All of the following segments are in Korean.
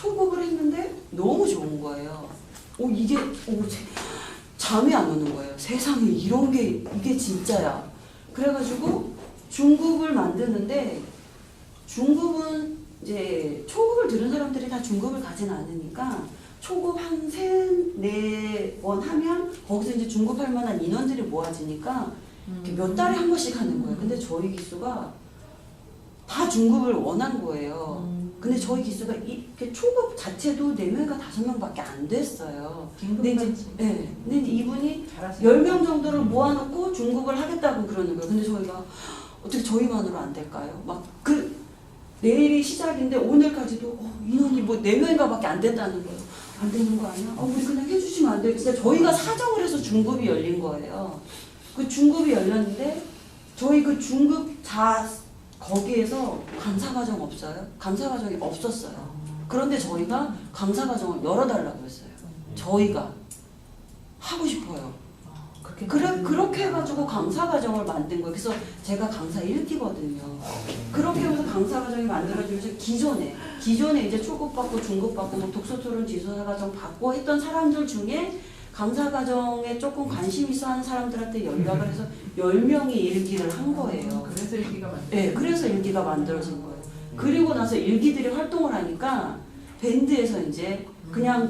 초급을 했는데 너무 좋은 거예요. 이게 잠이 안 오는 거예요. 세상에 이런 게 이게 진짜야. 그래가지고 중급을 만드는데 중급은 이제 초급을 들은 사람들이 다 중급을 가진 않으니까 초급 한 3-4번 하면 거기서 이제 중급할 만한 인원들이 모아지니까 이렇게 몇 달에 한 번씩 하는 거예요. 근데 저희 기수가 다 중급을 원한 거예요. 근데 저희 기수가 이렇게 초급 자체도 4명과 5명밖에 안 됐어요. 근데 이제, 근데 이분이 10명 정도를 모아놓고 중급을 하겠다고 그러는 거예요. 근데 저희가 어떻게 저희만으로 안 될까요? 내일이 시작인데 오늘까지도 인원이 4명인가 밖에 안 된다는 거예요. 안 되는 거 아니야? 우리 그냥 해주시면 안 돼요. 진짜 저희가 사정을 해서 중급이 열린 거예요. 그 중급이 열렸는데 저희 그 중급 거기에서 강사과정 없어요? 강사과정이 없었어요. 그런데 저희가 강사과정을 열어달라고 했어요. 저희가 하고 싶어요. 그렇게 해가지고 강사과정을 만든 거예요. 그래서 제가 강사 1기거든요. 그렇게 해서 강사과정이 만들어지면서 기존에 이제 초급 받고 중급 받고 독서토론 지도사과정 받고 했던 사람들 중에 강사과정에 조금 관심 있어 하는 사람들한테 연락을 해서 10명이 1기를 한 거예요. 그래서 1기가 네, 그래서 1기가 만들어진 거예요. 그리고 나서 1기들이 활동을 하니까 밴드에서 이제 그냥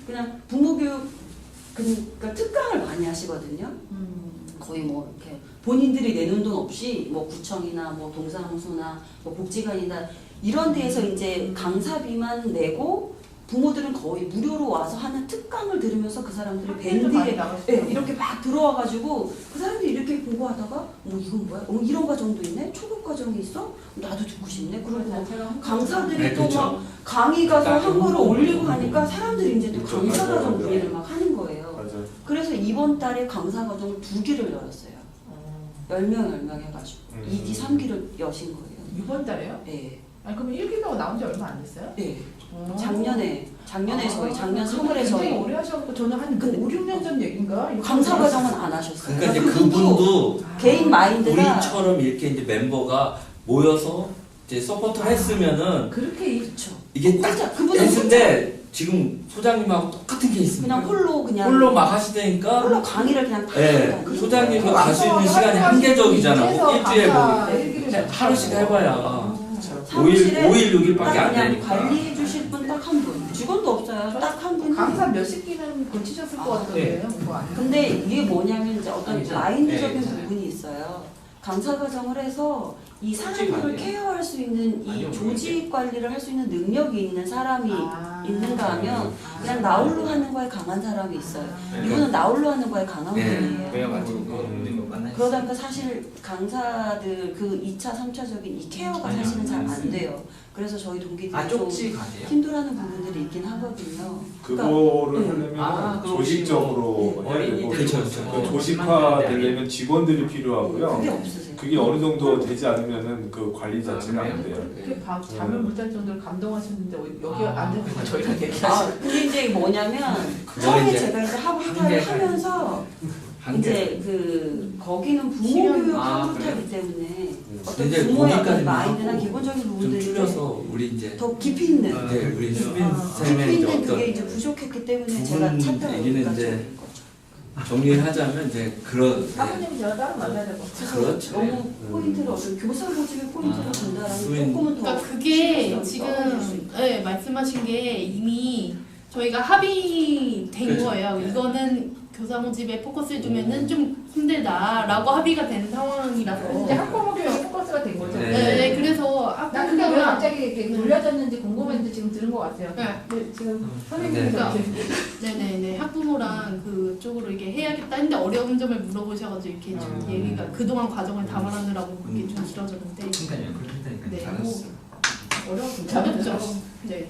그냥 부모교육 그러니까 특강을 많이 하시거든요. 거의 이렇게 본인들이 내는 돈 없이 구청이나 동사무소나 복지관이나 이런 데에서 이제 강사비만 내고 부모들은 거의 무료로 와서 하는 특강을 들으면서 그 사람들이 밴드에 이렇게 막 들어와가지고 그 사람들이 이렇게 공부하다가 이건 뭐야? 이런 과정도 있네? 초급 과정이 있어? 나도 듣고 싶네? 그러고 강사들이 또 막 강의 가서 한글을 올리고 하니까 사람들이 이제 또 강사 과정 문의를 막 하는 거예요. 그래서 이번 달에 강사 과정을 2기를 열었어요. 10명 해가지고 2기, 3기를 여신 거예요. 이번 달에요? 네. 아니 그럼 1기가 나온 지 얼마 안 됐어요? 네. 작년에 저희 작년 3월에 굉장히 저희 오래 하셔서 저는 한 5, 6년 전 얘기인가? 강사 과정은 안 하셨어요. 그러니까 이제 그분도 개인 마인드가 우리처럼 이렇게 이제 멤버가 모여서 이제 서포트를 했으면은 그렇게 이게 딱 그분은 했는데 지금 소장님하고 똑같은 케이스입니다. 그냥 홀로 막 하시다니까. 홀로 강의를 그냥 다 네, 소장님이 갈 수 있는 시간이 한계적이잖아. 일주일에 하루씩 해봐야 5일, 6일밖에 안 그냥 되니까. 관리해 주실 분 딱 한 분. 직원도 없어요. 딱 한 분. 강사 몇십 기는 고치셨을 것 같던데요. 그거 아니에요? 근데 이게 뭐냐면 이제 어떤 아니죠. 마인드적인 네. 부분이 있어요. 강사 과정을 해서 이 사람들을 케어할 수 있는 이 조직 관리를 할 수 있는 능력이 있는 사람이 있는가 하면 그냥 나홀로 하는 거에 강한 사람이 있어요. 이분은 나홀로 하는 거에 강한 분이에요. 그러다 보니까 사실 강사들 그 2차, 3차적인 이 케어가 사실은 잘 안 돼요. 그래서 저희 동기들이 좀 힘들어하는 부분들이 있긴 하거든요. 그거를 하려면 조직적으로 해야 되고 그렇죠. 조직화 되려면 직원들이 필요하고요. 그게 없으세요. 그게 어느 정도 되지 않으면은 그 관리 자체가 안 돼요. 그렇게 잠을 못 잘 정도로 감동하셨는데 여기 앉아서 저희랑 얘기하시고 근데 이제 뭐냐면 그거 처음에 이제 제가 이제 하부타를 하면서 이제 거기는 부모 교육 하부타이기 때문에 어떤 이제 부모의 어떤 거기까지는 마인드나 하고 기본적인 좀 부분들이 줄여서 우리 이제 더 깊이 있는 우리 수빈 깊이 쌤의 이제 있는 그게 어떤 이제 부족했기 때문에 두 제가 분 찾다 얘기는 보니까 이제 정리를 하자면 이제 그런 사부님 제가 따로 만나야 될 것 같아요. 그렇죠. 너무 포인트를 어떤 교사 고집의 포인트를 준다라는 수인. 조금은 더 그러니까 그게 신경 써줄 수 지금 있다. 네, 말씀하신 게 이미 저희가 합의된 그렇죠. 거예요. 네. 이거는 교사 모집에 포커스를 두면은 좀 힘들다라고 합의가 된 상황이라서. 이제 학부모 교육에 포커스가 된 거죠. 네. 네, 그래서 나 그게 왜 갑자기 이렇게 돌려졌는지 궁금했는데 지금 들은 것 같아요. 네. 지금 네. 선생님께서 그러니까 네네네 학부모랑 그쪽으로 이게 해야겠다 했는데 어려운 점을 물어보셔가지고 이렇게 좀 얘기가 그동안 과정을 담아라느라고 그게 좀 길어졌는데 네, 어렵죠. 네.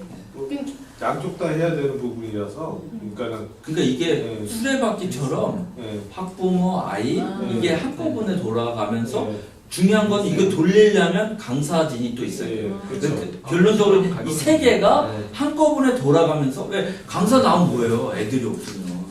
양쪽 다 해야 되는 부분이라서 그러니까는 그러니까 이게 네. 수레바퀴처럼 네. 학부모 아이 이게 한꺼번에 돌아가면서 네. 중요한 건 이거 돌리려면 강사진이 또 있어요. 네, 그렇죠. 결론적으로 이 세 개가 네. 한꺼번에 돌아가면서 왜 강사 나오면 뭐예요? 애들이 없으면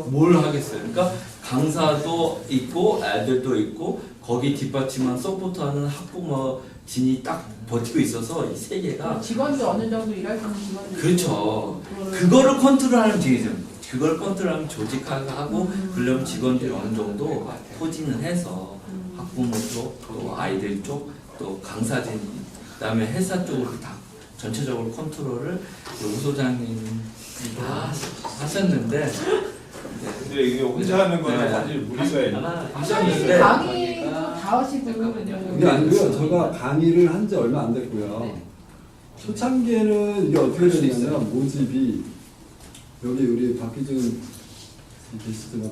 뭘 하겠어요? 그러니까 강사도 있고 애들도 있고 거기 뒷받침한 서포트하는 학부모 진이 딱 버티고 있어서 이 세 개가 직원들 어느 정도 일할 수 있는 직원들 그렇죠. 그거를 그거를 컨트롤하는 지금 그걸 컨트롤하면 조직화하고 그러면 직원들이 어느 정도 포진을 해서 학부모 쪽, 또 아이들 쪽, 또 강사진, 그다음에 회사 쪽으로 다 전체적으로 컨트롤을 우 소장님이 다 하셨는데 근데 이게 혼자 하는 거는 네. 사실 무리가 있는. 하셨는데 강의도 다 하시고 그게 아니고요. 제가 강의를 한 지 얼마 안 됐고요. 초창기에는 이게 어떻게 되냐면 모집이 여기 우리 박기준 계시지만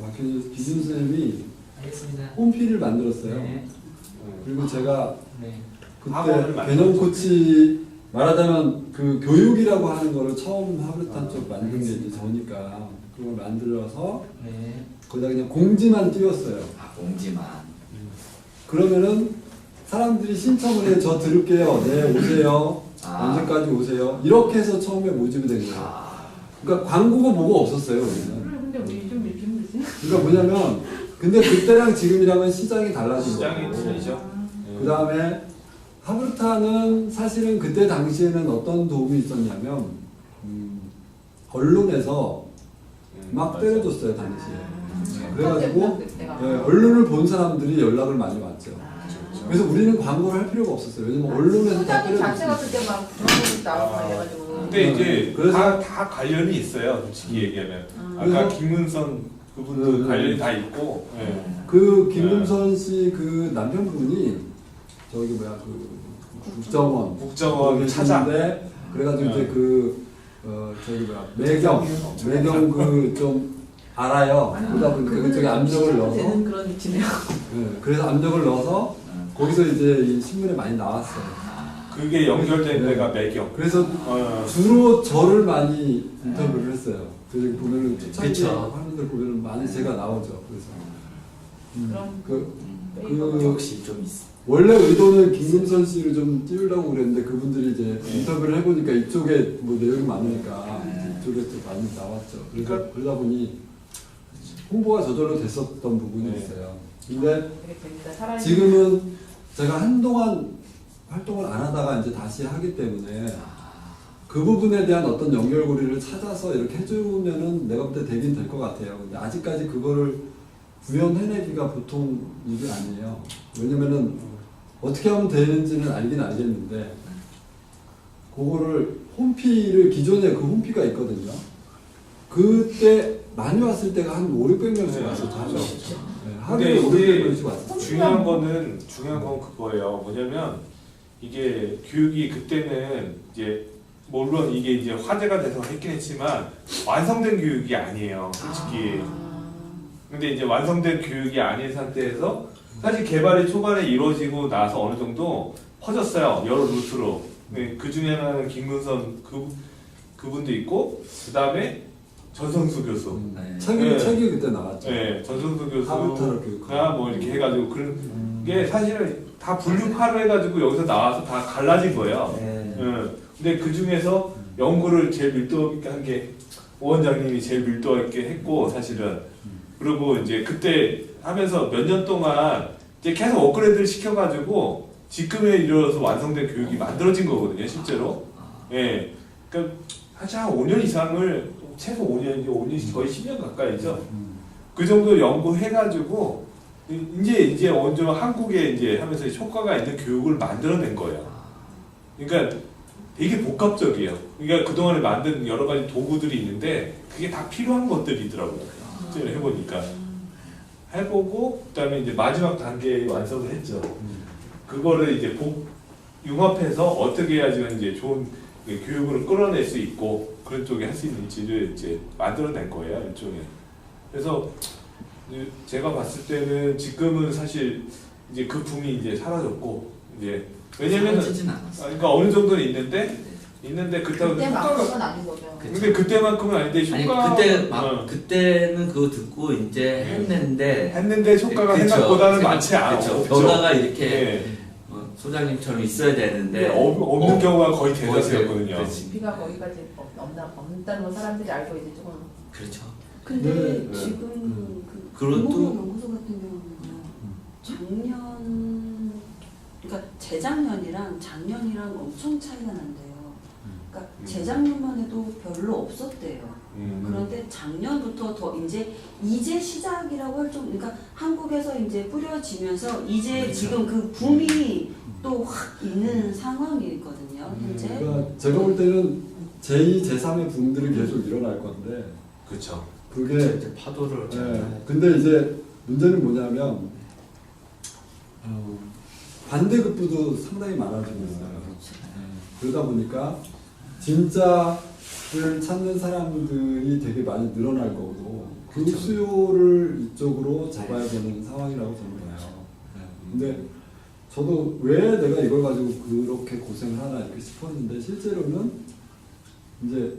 기준 선생님이 알겠습니다. 홈피를 만들었어요. 네. 그리고 제가 네. 학원을 그때 만들었죠. 개념 코치 말하자면 그 교육이라고 하는 거를 처음 하브르탄 쪽 만든 게 이제 저니까 그걸 만들어서 네. 거기다 그냥 공지만 띄웠어요. 아 공지만. 그러면은 사람들이 신청을 해, 저 들을게요. 네, 오세요. 아. 언제까지 오세요. 이렇게 해서 처음에 모집이 된 거예요. 아. 그러니까 광고가 뭐가 없었어요, 우리는. 근데 왜 좀 이렇게 힘들지? 그러니까 뭐냐면, 근데 그때랑 지금이랑은 시장이 달라진 시장이 거고. 틀리죠. 그 다음에 하브르타는 사실은 그때 당시에는 어떤 도움이 있었냐면, 언론에서 막 때려줬어요, 당시에. 그래가지고 네, 언론을 본 사람들이 연락을 많이 왔죠. 그래서 우리는 광고를 할 필요가 없었어요. 왜냐면 언론에서 다 소장님 자체가 때려줬어요. 그때 막 그런 거 나오고 그래가지고 근데 이제 그래서- 다 관련이 있어요. 솔직히 얘기하면. 아까 그래서- 김은선 그분도 관련이 다 있고. 예. 그 김금선 씨 그 남편분이 저기 뭐야 그 국정원 국정원 차장. 계시는데 그래가지고 네. 이제 그 저기 뭐야 매경 그 좀 알아요. 그러다 보니까 그쪽에 압력을 넣어서 되는 그런 위치네요. 네, 그래서 압력을 넣어서 거기서 이제 이 신문에 많이 나왔어요. 그게 연결된 네. 데가 매경. 그래서 주로 저를 많이 인터뷰를 했어요. 그래서 보면은 초창기 그쵸. 화면들 보면은 많이 제가 나오죠. 그래서 그럼 그 역시 좀 있어. 원래 의도는 김금선 씨를 좀 띄우려고 그랬는데 그분들이 이제 네. 인터뷰를 해보니까 이쪽에 뭐 내용이 많으니까 네. 이쪽에 또 많이 나왔죠. 그러니까- 그러다 보니 홍보가 저절로 됐었던 부분이 네. 있어요. 근데 되게 됩니다. 살아있는 지금은 제가 한동안 활동을 안 하다가 이제 다시 하기 때문에 그 부분에 대한 어떤 연결고리를 찾아서 이렇게 해주면은 내가 볼 때 되긴 될 것 같아요. 근데 아직까지 그거를 구현해내기가 보통 일이 아니에요. 왜냐면은 어떻게 하면 되는지는 알긴 알겠는데 그거를 홈피를 기존에 그 홈피가 있거든요. 그때 많이 왔을 때가 한 500~600명씩 네. 왔었죠. 하루에. 네, 근데 하루에 우리 500명씩 왔었죠. 중요한 건 그거예요. 뭐냐면 이게 교육이 그때는 이제 물론 이게 이제 화제가 돼서 했긴 했지만 완성된 교육이 아니에요. 솔직히. 근데 이제 완성된 교육이 아닌 상태에서 사실 개발이 초반에 이루어지고 나서 어느 정도 퍼졌어요. 여러 루트로. 네, 그 중에 하나는 김근선 그분도 있고 그 다음에 전성수 교수. 네. 책이 그때 나왔죠. 네, 전성수 하브르타를 교수가 교육하고. 뭐 이렇게 해가지고 그런 게 사실은 다 분류파로 해가지고 여기서 나와서 다 갈라진 거예요. 네. 근데 그 중에서 연구를 제일 밀도 있게 한 게 오 원장님이 제일 밀도 있게 했고 사실은 그리고 이제 그때 하면서 몇 년 동안 이제 계속 업그레이드를 시켜가지고 지금에 이르러서 완성된 교육이 만들어진 거거든요, 실제로. 예. 그러니까 사실 한 5년 이상을 최소 5년이죠, 5년 거의 10년 가까이죠. 그 정도 연구해가지고 이제 어느 정도 한국에 이제 하면서 효과가 있는 교육을 만들어낸 거예요. 그러니까 되게 복합적이에요. 그러니까 그동안에 만든 여러 가지 도구들이 있는데 그게 다 필요한 것들이더라고요. 실제로 해보니까. 해보고 그다음에 이제 마지막 단계에 완성을 했죠. 그거를 이제 융합해서 어떻게 해야지 이제 좋은 교육을 끌어낼 수 있고 그런 쪽에 할 수 있는지를 이제 만들어낸 거예요, 일종의. 그래서 제가 봤을 때는 지금은 사실 이제 그 붐이 이제 사라졌고 이제 왜냐면은 사라지진 않았어요. 그러니까 어느 정도는 있는데 그렇다고 그때만큼은 아닌 거죠. 근데 그때만큼은 아닌데 아니 효과 그때 막 그때는 그거 듣고 이제 했는데 했는데 효과가 그쵸. 생각보다는 많지 않아. 그쵸. 변화가 이렇게 네. 소장님처럼 있어야 되는데 없는 경우가 거의 대다수였거든요. 그렇지. 비가 거기까지 없다는 건 사람들이 알고 이제 조금 그렇죠. 근데 네. 지금 그런 또- 연구소 같은 경우는 작년 그러니까 재작년이랑 작년이랑 엄청 차이가 난대요. 그러니까 재작년만 해도 별로 없었대요. 그런데 작년부터 더 이제 시작이라고 할 정도, 그러니까 한국에서 이제 뿌려지면서 이제 그렇죠. 지금 그 붐이 또 확 있는 상황이거든요, 현재. 그러니까 제가 볼 때는 제2, 제3의 붐들이 계속 일어날 건데 그렇죠. 그게 이제 파도를 근데 이제 문제는 뭐냐면 반대급부도 상당히 많아지고 있어요. 그러다 보니까 진짜를 찾는 사람들이 되게 많이 늘어날 거고 그 그렇죠. 수요를 이쪽으로 잡아야 되는 상황이라고 저는 봐요. 근데 저도 왜 내가 이걸 가지고 그렇게 고생을 하나 이렇게 싶었는데 실제로는 이제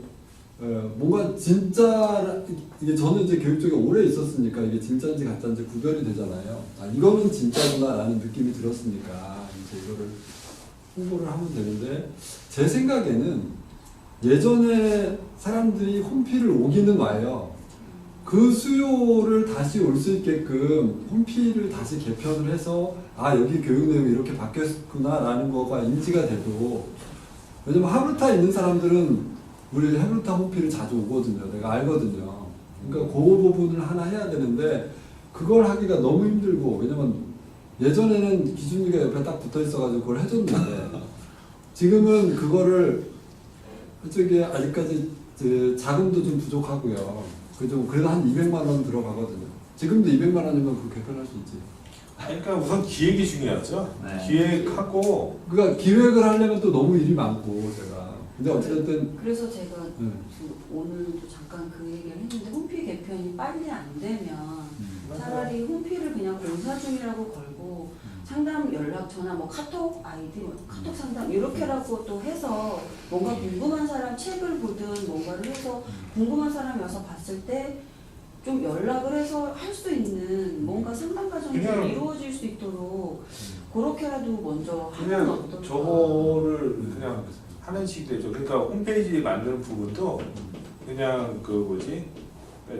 뭔가 진짜 이게 저는 이제 교육 쪽에 오래 있었으니까 이게 진짜인지 가짜인지 구별이 되잖아요. 아 이거는 진짜구나라는 느낌이 들었으니까 이제 이거를 홍보를 하면 되는데 제 생각에는 예전에 사람들이 홈피를 오기는 와요. 그 수요를 다시 올 수 있게끔 홈피를 다시 개편을 해서 아 여기 교육 내용이 이렇게 바뀌었구나라는 거가 인지가 돼도 왜냐면 하브르타 있는 사람들은 우리 하브르타 홈피를 자주 오거든요. 내가 알거든요. 그러니까 그 부분을 하나 해야 되는데 그걸 하기가 너무 힘들고 왜냐면 예전에는 기준이가 옆에 딱 붙어 있어가지고 그걸 해줬는데 지금은 그거를 저기 아직까지 자금도 좀 부족하고요. 그래도 한 200만 원 들어가거든요. 지금도 200만 원이면 그 개편할 수 있지. 그러니까 우선 기획이 중요하죠. 네. 기획하고 그러니까 기획을 하려면 또 너무 일이 많고 제가. 근데 어쨌든 그래서 제가 오늘도 잠깐 그 얘기를 했는데 홈피 개편이 빨리 안 되면 차라리 홈피를 그냥 공사 중이라고 걸고 상담 연락처나 뭐 카톡 아이디, 카톡 상담 이렇게라고 또 해서 뭔가 궁금한 사람 책을 보든 뭔가를 해서 궁금한 사람이 와서 봤을 때 좀 연락을 해서 할 수 있는 뭔가 상담 과정이 좀 그냥- 이루어질 수 있도록 그렇게라도 먼저 하면 그냥 어떨까? 저거를 그냥 하는 식이 되죠. 그러니까 홈페이지 만드는 부분도 그냥 그 뭐지?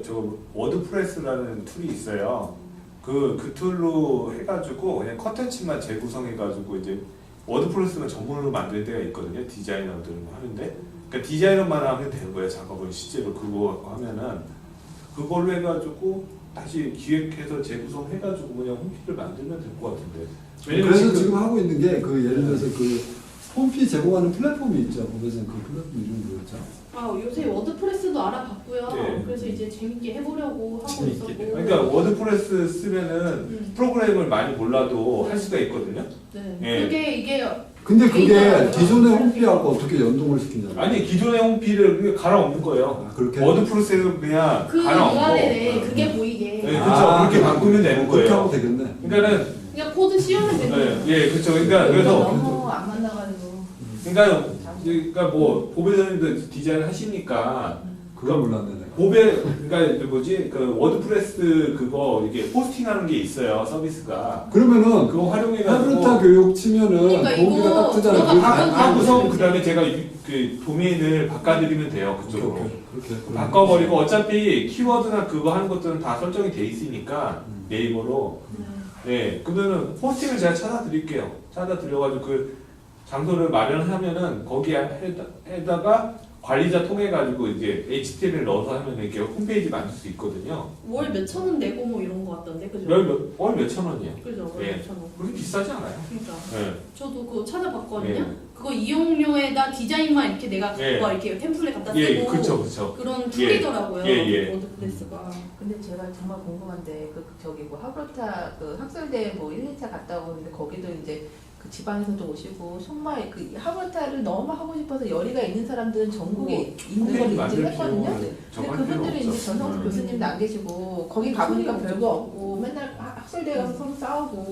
저 워드프레스라는 툴이 있어요. 그 툴로 해가지고 그냥 컨텐츠만 재구성해가지고 이제 워드프레스만 전문으로 만들 때가 있거든요. 디자이너들 하는데 그러니까 디자이너만 하면 되는 거예요. 작업은 실제로 그거 하면은 그걸로 해가지고 다시 기획해서 재구성해가지고 그냥 홈피를 만들면 될 것 같은데. 그래서 지금 하고 있는 게 그 예를 들어서 그 홈피 제공하는 플랫폼이 있죠. 거기서 그 플랫폼 이름이 뭐였죠? 아 요새 워드프레스도 알아봤고요. 네. 그래서 이제 재밌게 해보려고 하고 재밌게. 있었고. 그러니까 워드프레스 쓰면은 프로그램을 많이 몰라도 할 수가 있거든요. 네. 예. 그게 이게 근데 그게 데이터라고요. 기존의 홈피하고 어떻게 연동을 시키냐고. 아니 기존의 홈피를 그냥 갈아엎는 거예요. 아, 그렇게 워드프레스에서 그냥 그 갈아엎고 URL에 그게 보이게. 네, 그렇죠. 그렇게 바꾸면 되는 그렇게 거예요. 하면 되겠네. 그러니까는 그냥 코드 씌우면 되는. 예, 그렇죠. 그러니까 그래서 너무 안 만나가지고. 그러니까 뭐 보배선님도 디자인 하시니까 그걸 몰랐네 내가. 보배 그러니까 뭐지 그 워드프레스 그거 이게 포스팅하는 게 있어요 서비스가. 그러면은 그거 활용해가지고 하브르타 교육 치면은 그러니까 거기가 이거 딱 뜨잖아. 들어가 그거 봐도 다 하고서 그다음에 제가 그 도메인을 바꿔드리면 돼요 그쪽으로. 그렇게 바꿔버리고 어차피 키워드나 그거 하는 것들은 다 설정이 돼 있으니까 네이버로. 네, 그러면은 호스팅을 제가 찾아드릴게요. 찾아드려가지고 그 장소를 마련하면은 거기에다가 관리자 통해가지고 이제 HTML 넣어서 하면 이렇게 홈페이지 만들 수 있거든요. 월 몇천 원 내고 뭐 이런 거 같던데 그죠? 월 몇천 원이에요. 그죠? 월 예. 몇천 원. 그렇게 비싸지 않아요. 그러니까 네. 저도 그거 찾아봤거든요. 예. 그거 이용료에다 디자인만 이렇게 내가 예. 뭐 이렇게 템플릿 갖다 예, 쓰고 그렇죠, 그렇죠. 그런 툴이더라고요. 예, 예. 워드프레스가. 근데 제가 정말 궁금한데 저기 뭐 하브르타 그 학술대 뭐 1, 2차 갔다 오는데 거기도 이제 그 지방에서도 오시고 정말 그 하브르타를 너무 하고 싶어서 열의가 있는 사람들은 전국에 있는 걸 홈페이지 만들 인증했거든요. 필요는 근데 정말 그분들이 필요 이제 없죠. 전성수 교수님도 안 계시고 거기 가보니까 별거 없고 맨날 학술대 가서 서로 싸우고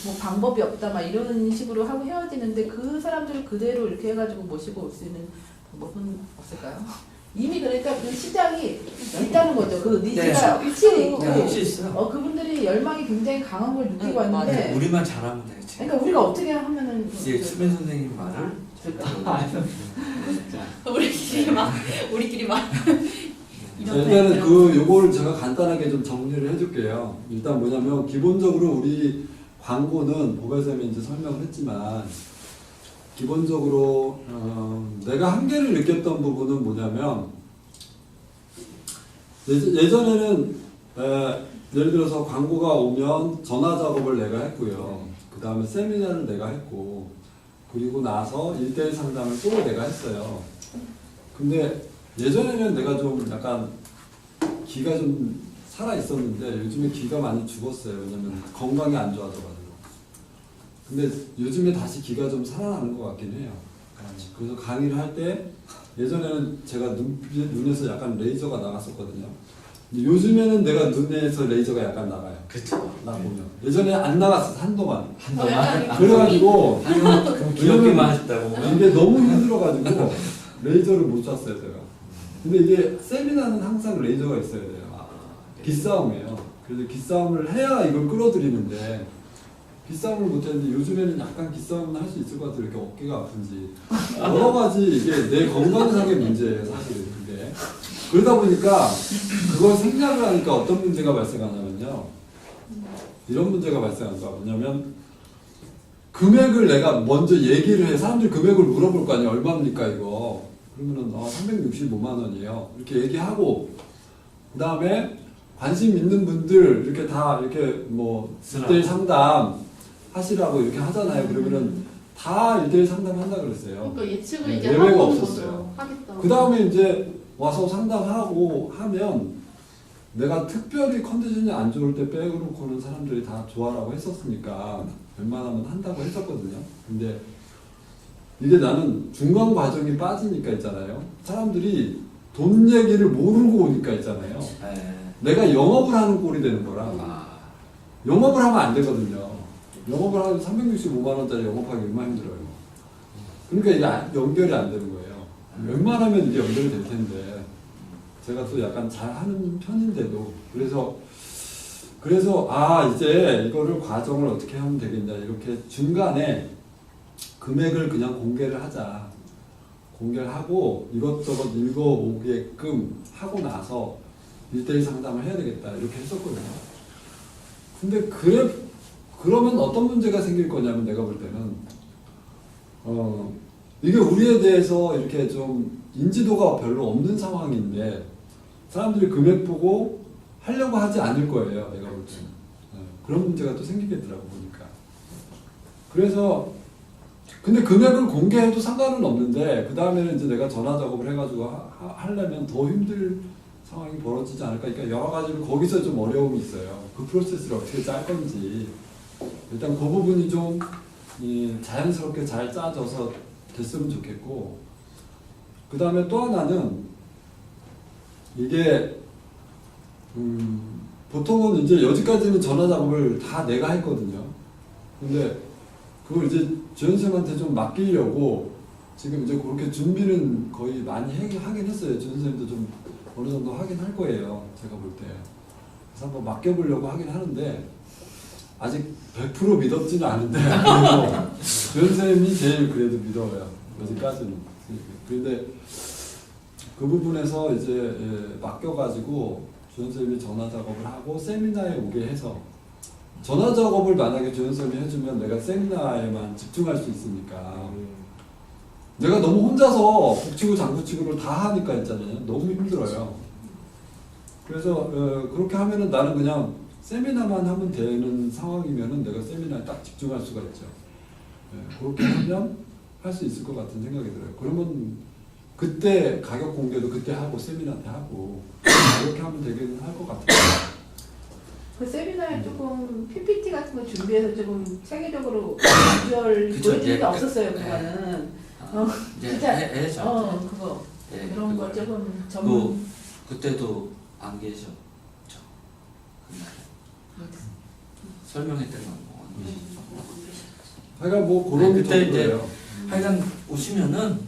뭐 방법이 없다 막 이런 식으로 하고 헤어지는데 그 사람들을 그대로 이렇게 해가지고 모시고 올 수 있는 방법은 없을까요? 이미 그러니까 그 시장이 있다는 거죠. 그 니즈가 확실히 있고 혹시 있어요? 그분들이 열망이 굉장히 강한 걸 느끼고 네, 왔는데 우리만 잘하면 되지. 그러니까 우리가 어떻게 하면은 이제 수빈 선생님 말을 우리끼리 막 일단은 그 요걸 제가 간단하게 좀 정리를 해줄게요. 일단 뭐냐면 기본적으로 우리 광고는 보배쌤이 이제 설명을 했지만 기본적으로 내가 한계를 느꼈던 부분은 뭐냐면 예전에는 예를 들어서 광고가 오면 전화 작업을 내가 했고요. 그 다음에 세미나를 내가 했고 그리고 나서 1대1 상담을 또 내가 했어요. 근데 예전에는 내가 좀 약간 기가 좀 살아 있었는데 요즘에 기가 많이 죽었어요. 왜냐면 건강이 안 좋아져가지고. 근데 요즘에 다시 기가 좀 살아나는 것 같긴 해요. 그래서 강의를 할 때 예전에는 제가 눈에서 약간 레이저가 나갔었거든요. 근데 요즘에는 내가 눈에서 레이저가 약간 나가요. 그쵸. 나 보면. 예전에 안 나갔어 한동안. 약간 그래가지고 그럼 기억기만 하셨다고 보면 이게 너무 힘들어가지고 레이저를 못 쐈어요 제가. 근데 이게 세미나는 항상 레이저가 있어야 돼요. 기싸움이에요. 그래서 기싸움을 해야 이걸 끌어들이는데 기싸움을 못했는데 요즘에는 약간 기싸움은 할 수 있을 것 같아요. 이렇게 어깨가 아픈지 여러 가지 이게 내 건강상의 문제예요 사실은 그게. 그러다 보니까 그걸 생략을 하니까 어떤 문제가 발생하냐면요. 이런 문제가 발생한다. 뭐냐면 금액을 내가 먼저 얘기를 해. 사람들이 금액을 물어볼 거 아니야. 얼마입니까 이거. 그러면은 365만 원이에요. 이렇게 얘기하고 그 다음에 관심 있는 분들 이렇게 다 이렇게 뭐 1대1 상담 하시라고 이렇게 하잖아요. 그러면은 다 1대1 상담 한다 그랬어요. 그러니까 예측을 네, 이제 예외가 하고 없었어요. 거죠. 하겠다. 그 다음에 이제 와서 상담하고 하면 내가 특별히 컨디션이 안 좋을 때 빼놓고는 사람들이 다 좋아라고 했었으니까 웬만하면 한다고 했었거든요. 근데 이게 나는 중간 과정이 빠지니까 있잖아요. 사람들이 돈 얘기를 모르고 오니까 있잖아요. 네. 내가 영업을 하는 꼴이 되는 거라. 아, 영업을 하면 안 되거든요. 영업을 하면 365만 원짜리 영업하기 얼마나 힘들어요. 그러니까 이게 연결이 안 되는 거예요. 웬만하면 이게 연결이 될 텐데 제가 또 약간 잘하는 편인데도 그래서 이제 이거를 과정을 어떻게 하면 되겠냐 이렇게 중간에 금액을 그냥 공개를 하자. 공개를 하고 이것저것 읽어보게끔 하고 나서 1대1 상담을 해야 되겠다 이렇게 했었거든요. 근데 그러면 어떤 문제가 생길 거냐면 내가 볼 때는 이게 우리에 대해서 이렇게 좀 인지도가 별로 없는 상황인데 사람들이 금액 보고 하려고 하지 않을 거예요. 내가 볼 때는. 그런 문제가 또 생기겠더라고 보니까. 그래서 근데 금액을 공개해도 상관은 없는데 그 다음에는 이제 내가 전화 작업을 해가지고 하려면 더 힘들 상황이 벌어지지 않을까. 그러니까 여러 가지로 거기서 좀 어려움이 있어요. 그 프로세스를 어떻게 짤 건지 일단 그 부분이 좀 자연스럽게 잘 짜져서 됐으면 좋겠고 그 다음에 또 하나는 이게 보통은 이제 여지까지는 전화 작업을 다 내가 했거든요. 근데 그걸 이제 주연쌤한테 좀 맡기려고 지금 이제 그렇게 준비는 거의 많이 하긴 했어요. 주연쌤도 좀 어느 정도 하긴 할 거예요. 제가 볼 때. 그래서 한번 맡겨보려고 하긴 하는데 아직 100% 믿었지는 않은데 주연쌤이 제일 그래도 믿어요. 여기까지는. 그런데 그 부분에서 이제 맡겨가지고 주연쌤이 전화 작업을 하고 세미나에 오게 해서 전화 작업을 만약에 주연쌤이 해주면 내가 세미나에만 집중할 수 있으니까 내가 너무 혼자서 북치고 장구치고를 다 하니까 있잖아요. 너무 힘들어요. 그래서 그렇게 하면은 나는 그냥 세미나만 하면 되는 상황이면은 내가 세미나에 딱 집중할 수가 있죠. 그렇게 하면 할 수 있을 것 같은 생각이 들어요. 그러면 그때 가격 공개도 그때 하고 세미나 때 하고 그렇게 하면 되긴 할 것 같아요. 그 세미나에 조금 PPT 같은 거 준비해서 조금 체계적으로 비주얼 그쵸, 보여줄 게 예, 없었어요. 네. 그거는. 이제 진짜. 해죠. 그거. 예, 그런 거 그걸. 조금 전문. 그때도 안 계셨죠. 그날 설명했던 건안 계시죠. 하여간 뭐 그런 네, 그때 이제 정도예요. 하여간 오시면은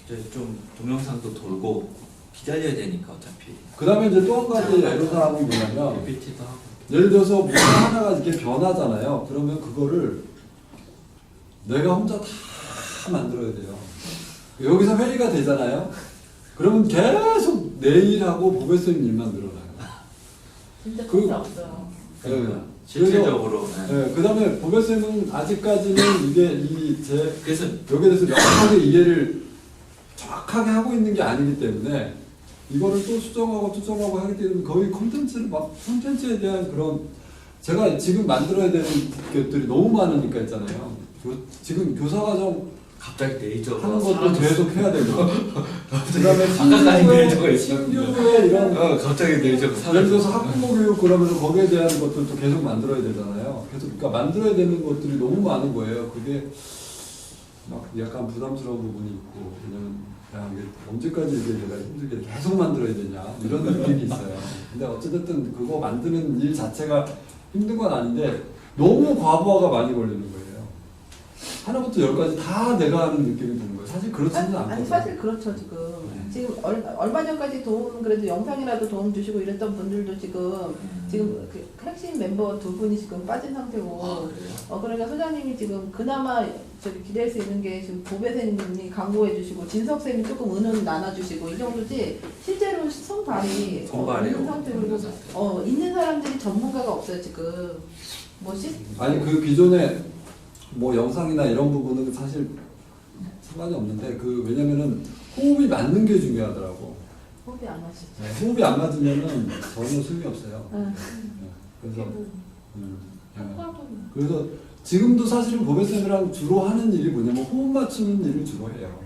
이제 좀 동영상도 돌고 기다려야 되니까 어차피 그 다음에 이제 또 한 가지 애로사항이 뭐냐면 PPT도 하고 예를 들어서 뭔가 하나가 이렇게 변하잖아요. 그러면 그거를 내가 혼자 다 만들어야 돼요. 여기서 회의가 되잖아요. 그러면 계속 내 일하고 보배쌤 일만 늘어나요. 진짜 그- 그게 없어요. 네. 실질적으로. 네. 네, 그다음에 보배쌤은 아직까지는 이게 그래서 여기에 대해서 명확하게 이해를 정확하게 하고 있는 게 아니기 때문에 이거를 또 수정하고 하기 때문에 거의 콘텐츠에 대한 그런 제가 지금 만들어야 되는 것들이 너무 많으니까 있잖아요. 지금 교사과정 갑자기 레이저가 하는 것도 계속 해야 되고 그다음에 아까까지 레이저가 신규의 이런 갑자기 레이저가 예를 들어서 학부모 교육 그러면서 거기에 대한 것들도 계속 만들어야 되잖아요. 그러니까 만들어야 되는 것들이 너무 많은 거예요. 그게 막 약간 부담스러운 부분이 있고 왜냐면 야 이게 언제까지 이게 내가 힘들게 계속 만들어야 되냐 이런 느낌이 있어요. 근데 어쨌든 그거 만드는 일 자체가 힘든 건 아닌데 너무 과부하가 많이 걸리는 거예요. 하나부터 열까지 다 내가 하는 느낌이 드는 거예요. 사실 그렇지는 않거든요. 아니 사실 그렇죠 지금. 지금 얼마 전까지 도움 그래도 영상이라도 도움 주시고 이랬던 분들도 지금 그 핵심 멤버 2분이 지금 빠진 상태고. 그러니까 소장님이 지금 그나마 저기 기대할 수 있는 게 지금 보배생님이 광고해 주시고 진석쌤이 조금 은은 나눠주시고 이 정도지 실제로 손발이 있는 상태고 있는 사람들이 전문가가 없어요 지금. 아니 그 기존에 뭐 영상이나 이런 부분은 사실 상관이 없는데 왜냐면은 호흡이 맞는 게 중요하더라고. 호흡이 안 하시죠. 네, 호흡이 안 맞으면은 전혀 소용이 없어요. 네, 그래서 그래서 지금도 사실은 보배쌤이랑 주로 하는 일이 뭐냐면 호흡 맞추는 일을 주로 해요.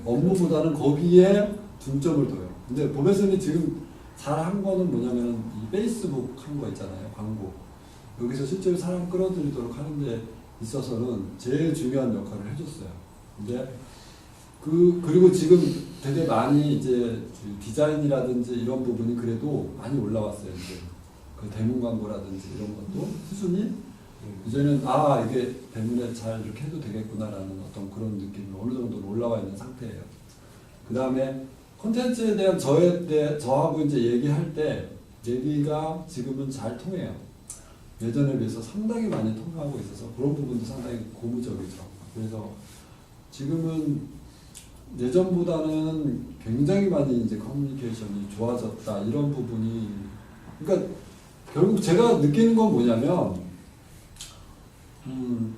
업무보다는 거기에 중점을 둬요. 근데 보배쌤이 지금 잘 한 거는 뭐냐면은 이 페이스북 한 거 있잖아요. 광고. 여기서 실제로 사람 끌어들이도록 하는데 있어서는 제일 중요한 역할을 해줬어요. 근데 그리고 지금 되게 많이 이제 디자인이라든지 이런 부분이 그래도 많이 올라왔어요. 이제 그 대문 광고라든지 이런 것도 수준이 이제는 이게 대문에 잘 이렇게 해도 되겠구나라는 어떤 그런 느낌이 어느 정도 올라와 있는 상태예요. 그 다음에 콘텐츠에 대한 저하고 이제 얘기할 때 얘기가 지금은 잘 통해요. 예전에 비해서 상당히 많이 통하고 있어서 그런 부분도 상당히 고무적이죠. 그래서 지금은 예전보다는 굉장히 많이 이제 커뮤니케이션이 좋아졌다 이런 부분이 그러니까 결국 제가 느끼는 건 뭐냐면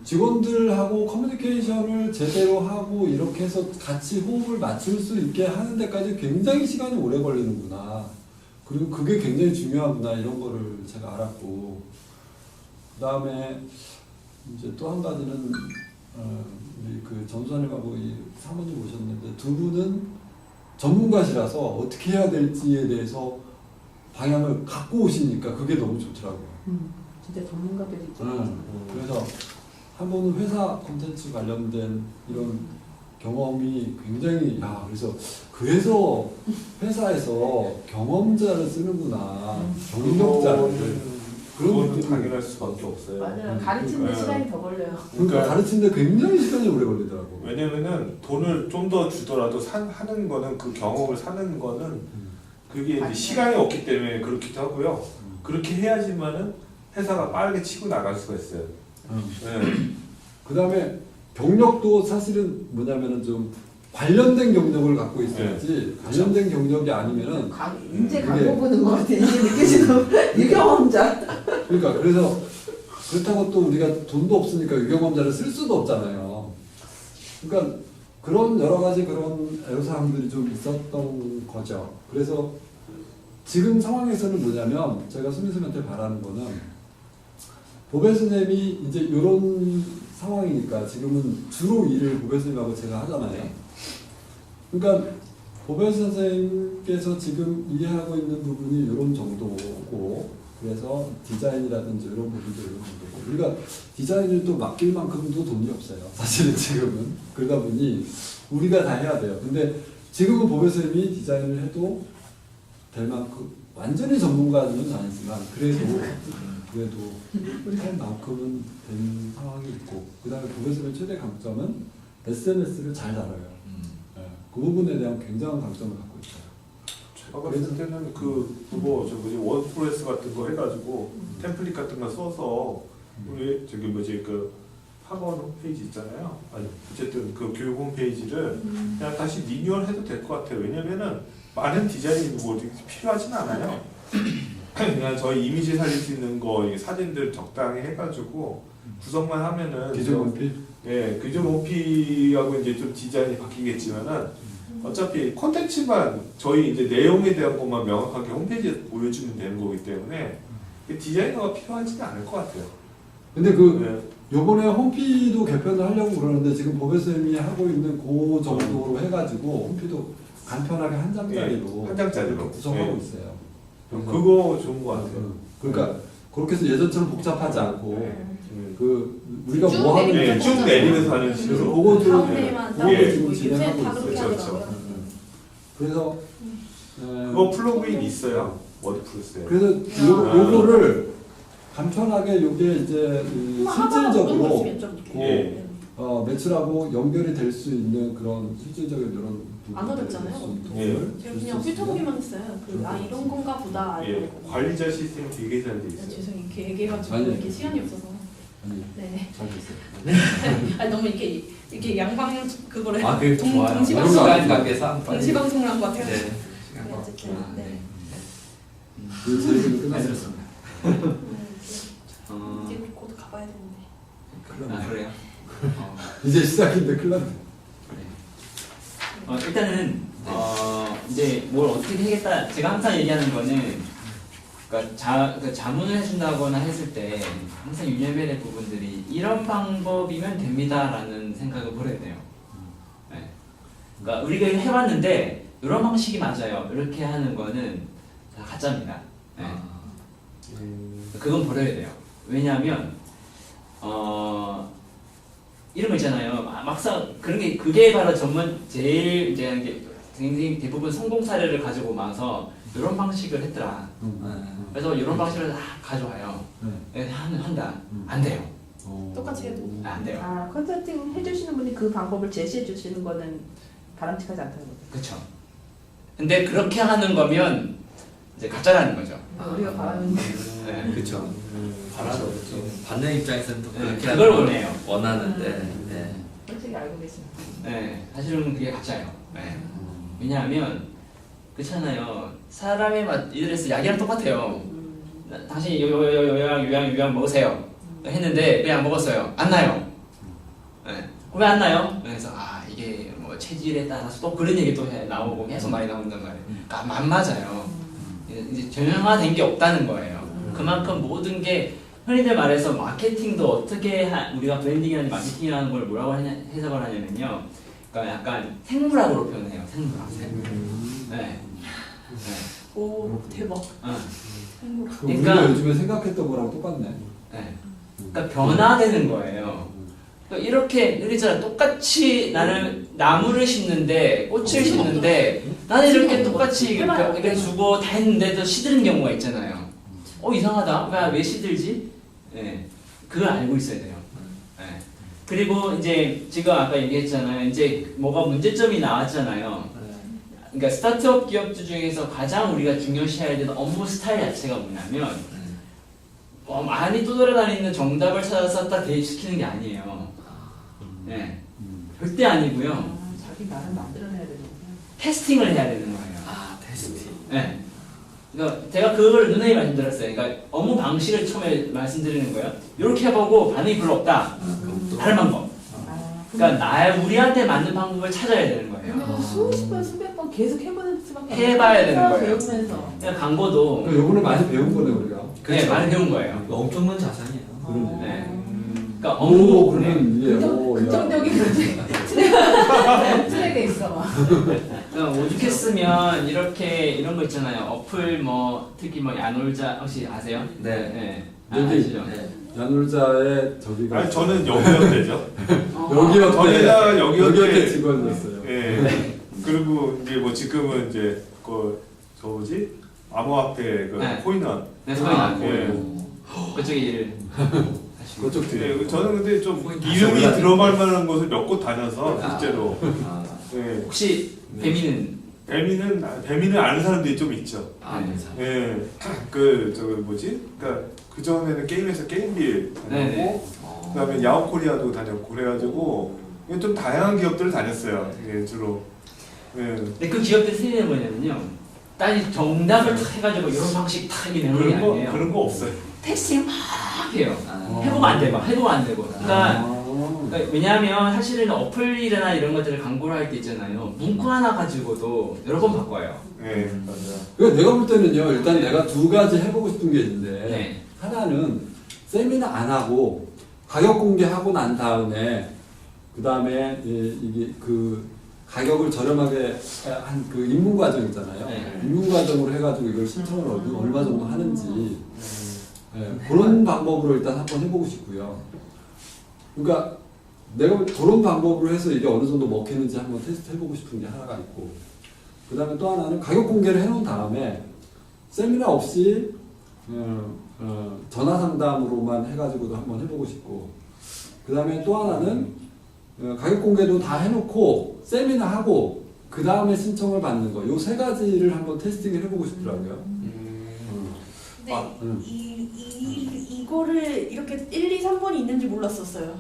직원들하고 커뮤니케이션을 제대로 하고 이렇게 해서 같이 호흡을 맞출 수 있게 하는 데까지 굉장히 시간이 오래 걸리는구나. 그리고 그게 굉장히 중요하구나 이런 거를 제가 알았고 그 다음에 이제 또 한 가지는 우리 그 전수환님하고 이 사모님 오셨는데 두 분은 전문가시라서 어떻게 해야 될지에 대해서 방향을 갖고 오시니까 그게 너무 좋더라고요. 진짜 전문가들이 있죠. 그래서 한 번은 회사 콘텐츠 관련된 이런 경험이 굉장히 그래서 회사에서 경험자를 쓰는구나 경력자를 그건 당연할 수밖에 없어요. 맞아요. 가르치는 시간이 더 걸려요. 그러니까 가르치는데 굉장히 시간이 오래 걸리더라고. 왜냐면은 돈을 좀 더 주더라도 하는 거는 그 경험을 사는 거는 그게 이제 시간이 없기 때문에 그렇기도 하고요. 그렇게 해야지만은 회사가 빠르게 치고 나갈 수가 있어요. 네. 그 다음에 경력도 사실은 뭐냐면은 좀 관련된 경력을 갖고 있어야지 관련된 경력이 아니면은 이제 광고 보는 것 같아. 이게 느껴지는 유경험자. 그러니까 그래서 그렇다고 또 우리가 돈도 없으니까 유경험자를 쓸 수도 없잖아요. 그러니까 그런 여러 가지 그런 애로사항들이 좀 있었던 거죠. 그래서 지금 상황에서는 뭐냐면 제가 수민쌤한테 바라는 거는 보배 선생님이 이제 이런 상황이니까 지금은 주로 일을 보배 선생님하고 제가 하잖아요. 그러니까 보배 선생님께서 지금 이해하고 있는 부분이 이런 정도고 그래서 디자인이라든지 이런 부분도 이런 정도고 우리가 디자인을 또 맡길 만큼도 돈이 없어요. 사실은 지금은. 그러다 보니 우리가 다 해야 돼요. 근데 지금은 보배 선생님이 디자인을 해도 될 만큼 완전히 전문가는 아니지만 그래도 할 만큼은 된 상황이 있고 그 다음에 보배 선생님의 최대 강점은 SNS를 잘 다뤄요. 그 부분에 대한 굉장한 강점을 갖고 있어요. 제가 봤을 때는 워드프레스 같은 거 해가지고 템플릿 같은 거 써서 우리 그 학원 홈페이지 있잖아요. 어쨌든 그 교육 홈페이지를 그냥 다시 리뉴얼해도 될 것 같아요. 왜냐면은 많은 디자인이 필요하진 않아요. 그냥 저희 이미지 살릴 수 있는 거 이 사진들 적당히 해가지고 구성만 하면은 기존 원필? 예, 기존 OP하고 이제 좀 디자인이 바뀌겠지만은 어차피 콘텐츠만 저희 이제 내용에 대한 것만 명확하게 홈페이지에 보여주면 되는 거기 때문에 디자이너가 필요하지는 않을 것 같아요. 근데 그 네. 요번에 홈피도 개편을 하려고 그러는데 지금 보배쌤이 하고 있는 그 정도로 해가지고 홈피도 간편하게 한 장짜리로 예, 한 장짜리로. 이렇게 구성하고 예. 있어요. 그거 좋은 것 같아요. 그러니까 그렇게 해서 예전처럼 복잡하지 않고 음. 그 우리가 쭉 뭐 하는 예, 쭉 내리면서 하는 그래서 식으로. 그거도 가운데만 그거 예. 지금 요새 진행하고 다 그렇게 있어요. 그렇죠. 하더라고요. 그래서 그거 플러그인 있어요. 워드프레스에. 그래서 요거를 간편하게 요게 이제 이 실질적으로 예. 매출하고 연결이 될 수 있는 그런 실질적인 이런 안 어렵잖아요. 제가 그냥 훑어보기만 했어요. 이런 건가 보다. 예. 관리자 시스템이 되게 잘 돼 있어요. 죄송해요. 이렇게 얘기해가지고 아니. 이렇게 시간이 없어서. 아니 네. 잘 됐어요. 아니 너무 이렇게 양방향 그거를 아, 그게 좋아요. 동시방송 시간 관계상 빨리. 동시방송을 한 것 같아요. 네. 네, 어쨌든 네. 그 제 얘기는 끝났습니다. 이제 우리 곧 가봐야 되는데. 아, 그래요? 이제 시작인데 큰일 났네. 일단은 이제 뭘 어떻게 하겠다. 제가 항상 얘기하는 거는 그러니까 자문을 해준다거나 했을 때 항상 유념해야 될 부분들이 이런 방법이면 됩니다라는 생각을 버려야 돼요. 네. 그러니까 우리가 이거 해봤는데 이런 방식이 맞아요. 이렇게 하는 거는 다 가짜입니다. 네. 그건 버려야 돼요. 왜냐하면 이런 거 있잖아요. 막상 그런 게 그게 바로 제일 이제 굉장히 대부분 성공 사례를 가지고 와서 이런 방식을 했더라. 그래서 이런 방식을 다 가져와요. 네, 한다. 안 돼요. 똑같이 해도. 안 돼요. 컨설팅 해주시는 분이 그 방법을 제시해 주시는 거는 바람직하지 않다는 거죠. 그렇죠. 근데 그렇게 하는 거면 이제 가짜라는 거죠. 우리가 바라는 게 네. 그렇죠. 바라죠. 받는 입장에서는 또 그렇게 그걸 하는 걸 원해요. 원하는데. 네. 솔직히 알고 계십니다. 네, 사실은 그게 가짜예요. 네. 왜냐하면 그렇잖아요. 사람의 맛 이들에서 약이랑 똑같아요. 당신이 요양 먹으세요. 했는데 왜 안 먹었어요? 안 나요. 네. 왜 안 나요? 그래서 이게 뭐 체질에 따라서 또 그런 얘기 또 나오고 계속 많이 나온단 말이에요. 그러니까 안 맞아요. 이제 정형화된 게 없다는 거예요. 그만큼 모든 게 흔히들 말해서 마케팅도 어떻게 우리가 브랜딩이라는 마케팅이라는 걸 뭐라고 해석을 하냐면요. 그러니까 약간 생물학으로 표현해요. 생물학. 네. 오 대박. 우리가 그러니까- 요즘에 생각했던 거랑 똑같네. 네. 그러니까 변화되는 거예요. 그러니까 이렇게 있잖아. 똑같이 나는 나무를 심는데 꽃을 심는데 나는 이렇게 똑같이 이렇게 주고 다 했는데도 시드는 경우가 있잖아요. 이상하다. 왜 시들지? 네. 그걸 알고 있어야 돼요. 네. 그리고 이제 지금 아까 얘기했잖아요. 이제 뭐가 문제점이 나왔잖아요. 그러니까 스타트업 기업들 중에서 가장 우리가 중요시해야 되는 업무 스타일 자체가 뭐냐면 많이 떠돌아다니는 정답을 찾아서 딱 대입시키는 게 아니에요. 네. 절대 아니고요. 자기 나를 만들어내야 되는 거예요. 테스팅을 해야 되는 거예요. 테스팅. 네. 그러니까 제가 그걸 누누이 말씀드렸어요. 그러니까 업무 방식을 처음에 말씀드리는 거예요. 이렇게 해보고 반응이 별로 없다. 다른 방법. 그러니까 우리한테 맞는 방법을 찾아야 되는 거예요. 수십 번, 수백 번 계속 해보는 수밖에 해봐야 되는 거예요. 배우면서. 그냥 광고도 그러니까 요거는 많이 배운 거네 우리가. 네, 많이 배운 거예요. 이거 엄청난 자산이에요. 그러네. 네. 그러니까 오, 업무 그러면 이게 긍정적인 문제. 트랙에 있어. 그러니까 오죽했으면 이런 거 있잖아요. 어플 특히 야놀자 혹시 아세요? 네. 네. 여기 아시죠? 네. 야놀자의 저기가 아니 저는 여기였대죠. 여기였대 여기였대. 직원이었어요. 예. 그리고 이제 뭐 지금은 이제 저 뭐지? 암호화폐 네. 코인원. 네, 소리 예. 그쪽에 일을 하시고. 그쪽 뒤에. 예, 저는 근데 좀 코인 다 이름이 올라가네. 들어갈 만한 곳을 몇 곳 다녀서 실제로. 예. 혹시 배미는 배민은 아는 사람들이 좀 있죠. 네. 예. 저거 뭐지? 그러니까 그 전에는 게임에서 게임빌 네네. 다녔고, 그다음에 야후코리아도 다녔고 그래가지고 좀 다양한 기업들을 다녔어요. 예, 주로. 예. 근데 그 기업들 특징이 뭐냐면요. 딱 정답을 탁 해가지고 이런 방식 탁 내는 게 아니에요. 그런 거 없어요. 테스팅 막 해요. 아. 해보면 안 되고, 해보면 안 되고. 그러니까 왜냐하면 사실은 어플이나 이런 것들을 광고를 할 때 있잖아요. 문구 하나 가지고도 여러 번 바꿔요. 네, 맞아요. 그러니까 내가 볼 때는요, 일단 내가 두 가지 해보고 싶은 게 있는데, 네. 하나는 세미나 안 하고 가격 공개하고 난 다음에 그 다음에 이게 그 가격을 저렴하게 한 그 입문 과정 있잖아요. 네. 입문 과정으로 해가지고 이걸 신청을 얼마 정도 하는지 그런 방법으로 일단 한번 해보고 싶고요. 그러니까 내가 그런 방법으로 해서 이게 어느 정도 먹히는지 한번 테스트 해보고 싶은 게 하나가 있고, 그 다음에 또 하나는 가격 공개를 해놓은 다음에 세미나 없이 전화 상담으로만 해가지고도 한번 해보고 싶고, 그 다음에 또 하나는 가격 공개도 다 해놓고 세미나 하고 그 다음에 신청을 받는 거, 요 세 가지를 한번 테스팅을 해보고 싶더라고요. 근데 이거를 이렇게 1, 2, 3번이 있는지 몰랐었어요.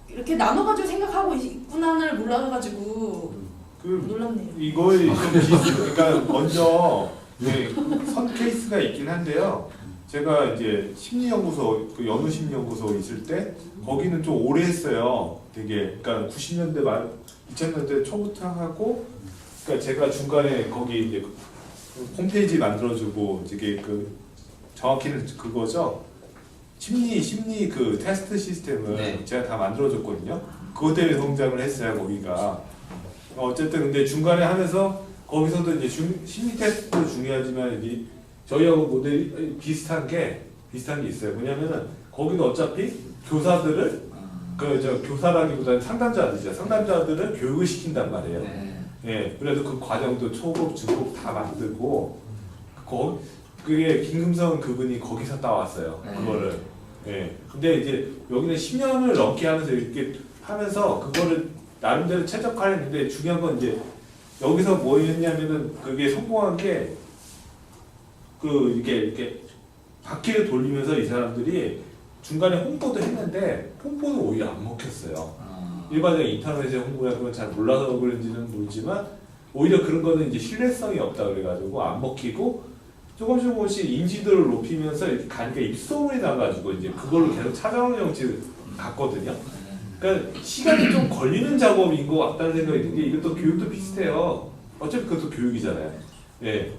이렇게 나눠가지고 생각하고 있구나를 몰라가지고 그 놀랍네요. 이거에 좀 그러니까 먼저 선 케이스가 있긴 한데요. 제가 이제 심리연구소, 그 연우 심리연구소 있을 때 거기는 좀 오래 했어요. 되게 그러니까 90년대 말 2000년대 초부터 하고, 그러니까 제가 중간에 거기 이제 홈페이지 만들어주고 이게 그 정확히는 그거죠. 심리 그 테스트 시스템을 네. 제가 다 만들어줬거든요. 그것 때문에 성장을 했어요, 거기가. 어쨌든 근데 중간에 하면서 거기서도 이제 심리 테스트도 중요하지만 이제 저희하고 모델이 비슷한 게 있어요. 뭐냐면은 거기는 어차피 교사들을 교사라기보다는 상담자들이죠. 상담자들을 교육을 시킨단 말이에요. 네. 예, 그래도 그 과정도 초급, 중급 다 만들고 그게 김금성 그분이 거기서 따왔어요. 네. 그거를. 예. 근데 이제 여기는 10년을 넘게 하면서 이렇게 하면서 그거를 나름대로 최적화했는데 중요한 건 이제 여기서 뭐였냐면은 그게 성공한 게 이렇게 바퀴를 돌리면서 이 사람들이 중간에 홍보도 했는데 홍보는 오히려 안 먹혔어요. 일반적인 인터넷에 홍보야 그건 잘 몰라서 그런지는 모르지만 오히려 그런 거는 이제 신뢰성이 없다 그래가지고 안 먹히고 조금씩 인지도를 높이면서 이렇게 가니까 입소문이 나가지고 이제 그걸로 계속 찾아오는 형식을 갔거든요. 그러니까 시간이 좀 걸리는 작업인 것 같다는 생각이 든 게 이것도 교육도 비슷해요. 어차피 그것도 교육이잖아요. 예.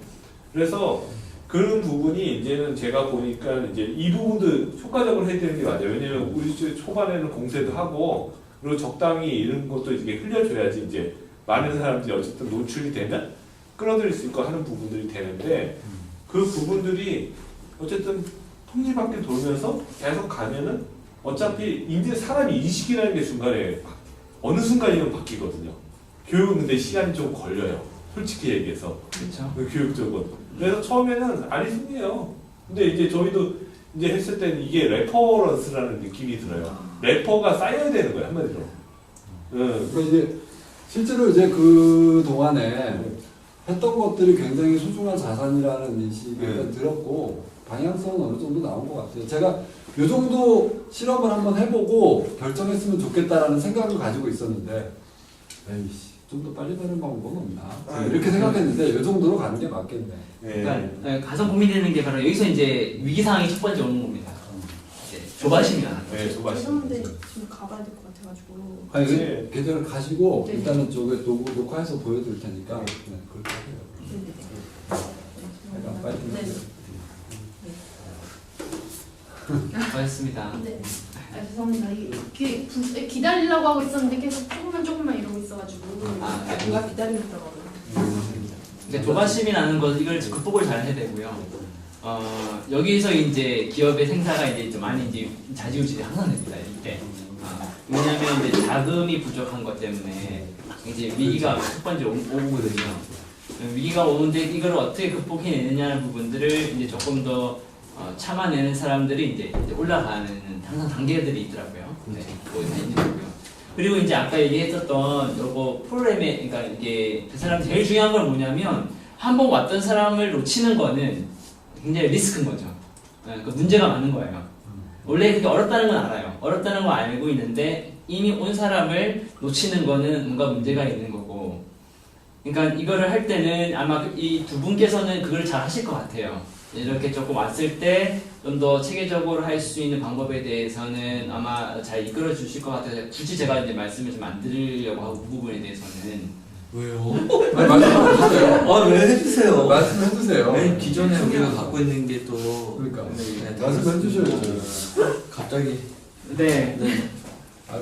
그래서 그런 부분이 이제는 제가 보니까 이제 이 부분도 효과적으로 해야 되는 게 맞아요. 왜냐면 우리 초반에는 공세도 하고 그리고 적당히 이런 것도 이게 흘려줘야지 이제 많은 사람들이 어쨌든 노출이 되면 끌어들일 수 있고 하는 부분들이 되는데 그 부분들이 어쨌든 톱니바퀴 돌면서 계속 가면은 어차피 이제 사람이 인식이라는 게 중간에 어느 순간이면 바뀌거든요. 교육은 근데 시간이 좀 걸려요. 솔직히 얘기해서. 그렇죠. 그 교육적으로. 그래서 처음에는 아리송이에요. 근데 이제 저희도 이제 했을 때는 이게 레퍼런스라는 느낌이 들어요. 래퍼가 쌓여야 되는 거예요, 한마디로. 그러니까 이제 실제로 이제 그 동안에 했던 것들이 굉장히 소중한 자산이라는 인식이 일단 들었고 방향성은 어느 정도 나온 것 같아요. 제가 요 정도 실험을 한번 해보고 결정했으면 좋겠다라는 생각을 가지고 있었는데 에이씨 좀 더 빨리 되는 방법은 없나 이렇게 생각했는데 요 정도로 가는 게 맞겠네. 그러니까 가장 고민되는 게 바로 여기서 이제 위기 상황이 첫 번째 오는 겁니다. 이제 조바심이 나는 거죠. 네, 조바심. 죄송한데 지금 가봐야 될 것 같아가지고. 아니 네. 계좌를 가시고 네. 일단은 저기 녹화해서 보여드릴 테니까 그렇게 하세요. 네네네. 빨리 네. 고맙습니다. 네. 죄송합니다. 기다리려고 하고 있었는데 계속 조금만 이러고 있어가지고. 누가 기다리더라고요. 그러니까 조바심이 나는 것 이걸 극복을 잘 해야 되고요. 여기서 이제 기업의 생사가 이제 좀 많이 이제 자지우지 항상 됩니다. 이때. 왜냐하면 이제 자금이 부족한 것 때문에 이제 위기가 첫 번째 오거든요. 위기가 오는데 이걸 어떻게 극복해내느냐는 부분들을 이제 조금 더 참아내는 사람들이 이제 올라가는 항상 단계들이 있더라고요. 네, 그거 다 있는 거고요. 그리고 이제 아까 얘기했었던 요거 프로그램에 그러니까 이게 그 사람 제일 중요한 건 뭐냐면 한번 왔던 사람을 놓치는 거는 굉장히 리스크인 거죠. 그 문제가 많은 거예요. 원래 그게 어렵다는 건 알아요. 어렵다는 걸 알고 있는데 이미 온 사람을 놓치는 거는 뭔가 문제가 있는 거고 그러니까 이거를 할 때는 아마 이 두 분께서는 그걸 잘 하실 것 같아요. 이렇게 조금 왔을 때 좀 더 체계적으로 할 수 있는 방법에 대해서는 아마 잘 이끌어 주실 것 같아요. 굳이 제가 이제 말씀을 좀 안 드리려고 하고 그 부분에 대해서는. 왜요? 아니, 말씀해주세요. 아 왜 해주세요? 말씀해주세요. 네, 기존에 우리가 갖고 있는 게 또 그러니까. 네, 말씀해주셔야죠. 갑자기 네.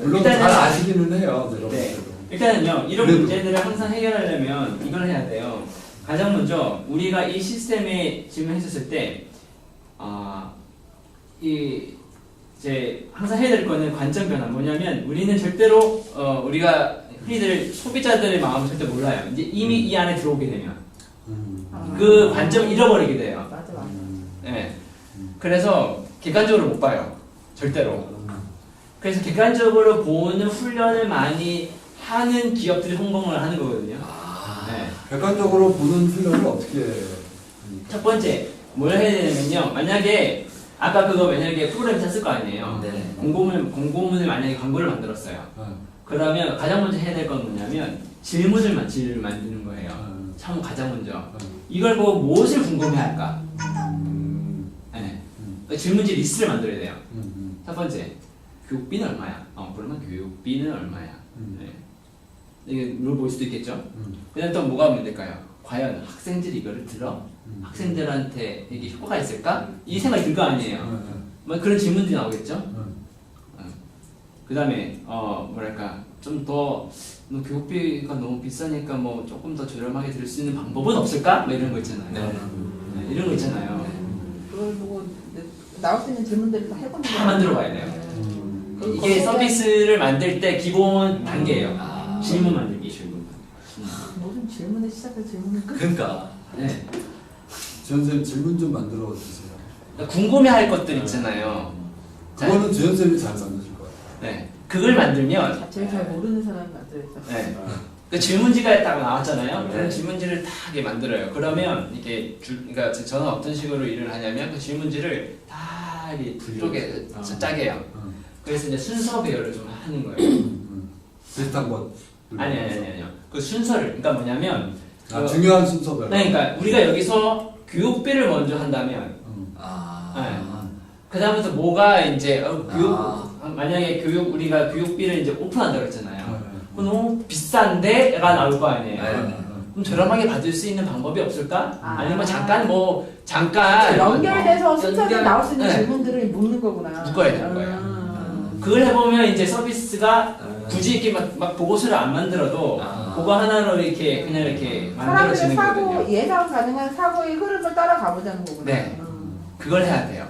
물론 일단은- 잘 아시기는 해요. 네. 일단은요, 이런 그래도- 문제들을 항상 해결하려면 이걸 해야 돼요. 가장 먼저 우리가 이 시스템에 질문했었을 때, 이제 항상 해야 될 거는 관점 변화. 뭐냐면 우리는 절대로 우리가 흔히들 소비자들의 마음을 절대 몰라요. 이제 이미 이 안에 들어오게 되면 그 관점을 잃어버리게 돼요. 맞아. 네. 그래서 객관적으로 못 봐요. 절대로. 그래서 객관적으로 보는 훈련을 많이 하는 기업들이 성공을 하는 거거든요. 네. 객관적으로 보는 훈련을 어떻게 첫 번째, 뭘 해야 되냐면요. 만약에, 아까 그거 만약에 프로그램 짰을 거 아니에요. 네. 공고문을 만약에 광고를 만들었어요. 그러면 가장 먼저 해야 될 건 뭐냐면, 질문을 만드는 거예요. 참 가장 먼저. 이걸 보고 무엇을 궁금해 할까? 네. 질문지 리스트를 만들어야 돼요. 첫 번째, 교육비는 얼마야? 그러면 교육비는 얼마야? 네. 이게 물어볼 수도 있겠죠? 그 다음 또 뭐가 문제일까요? 과연 학생들이 이거를 들어? 학생들한테 이게 효과가 있을까? 이 생각이 들 거 아니에요. 뭐 그런 질문들이 나오겠죠? 그 다음에 뭐랄까 좀 더 교육비가 너무 비싸니까 뭐 조금 더 저렴하게 들을 수 있는 방법은 없을까? 뭐 이런 거 있잖아요. 네, 이런 거 있잖아요. 그걸 보고 나올 수 있는 질문들을 다 해보는 다 만들어 봐야 돼요. 이게 서비스를 만들 때 기본 단계예요. 질문 만들기. 모든 질문에 시작해서 질문을 끝. 그러니까 네. 지현 선생님 질문 좀 만들어 주세요. 궁금해할 것들 있잖아요. 그거는 지현 선생님이 잘 만드실 거예요. 네. 그걸 만들면 제일 잘 모르는 사람이 만들어서. 네. 그 질문지가 딱 나왔잖아요. 네. 그런 질문지를 다 이렇게 만들어요. 그러면 이게 그러니까 저는 어떤 식으로 일을 하냐면 그 질문지를 다 이렇게 쪽에 짜게요. 그래서 이제 순서 배열을 좀 하는 거예요. 비슷한 것. 아니요. 그 순서를 그러니까 뭐냐면 중요한 순서별. 그러니까 우리가 여기서 교육비를 먼저 한다면 그다음부터 뭐가 이제 만약에 우리가 교육비를 이제 오픈한다고 했잖아요. 그럼 너무 비싼데가 나올 거 아니에요. 그럼 저렴하게 받을 수 있는 방법이 없을까? 아니면 잠깐 연결돼서 순서대로 연결- 나올 수 있는 네. 질문들을 묻는 거구나. 묶어야 되는 거예요. 그걸 해보면 이제 서비스가 굳이 이렇게 막 보고서를 안 만들어도 그거 하나로 이렇게 그냥 이렇게 사람들의 만들어지는 사고 거거든요. 예상 가능한 사고의 흐름을 따라가 보자는 거구나. 네. 그걸 해야 돼요.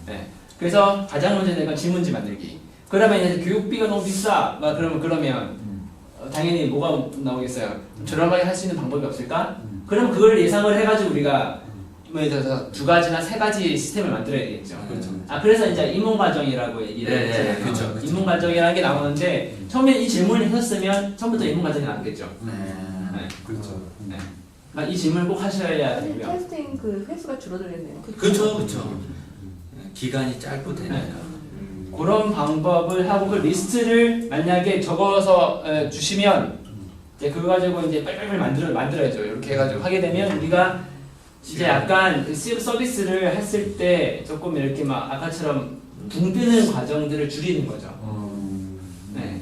네. 그래서 가장 먼저 내가 질문지 만들기. 그러면 이제 교육비가 너무 비싸. 막 그러면 당연히 뭐가 나오겠어요? 저렴하게 할 수 있는 방법이 없을까? 그럼 그걸 예상을 해가지고 우리가 뭐 예를 들어서 2가지나 3가지 시스템을 만들어야 되겠죠. 그렇죠. 그래서 이제 인문과정이라고 얘기를 했잖아요. 그렇죠. 인문과정이라는 게 나오는데 처음에 이 질문을 했었으면 처음부터 인문과정이 나왔겠죠. 네. 그렇죠. 네. 이 질문을 꼭 하셔야 사실 되고요. 테스팅 그 횟수가 줄어들겠네요. 그렇죠. 기간이 짧고 되니까. 그런 방법을 하고 그 리스트를 만약에 적어서 주시면 이제 그거 가지고 이제 빨리빨리 만들어야죠. 이렇게 해가지고 하게 되면 우리가 이제 약간 그 서비스를 했을 때 조금 이렇게 막 아까처럼 붕 뜨는 과정들을 줄이는 거죠. 네.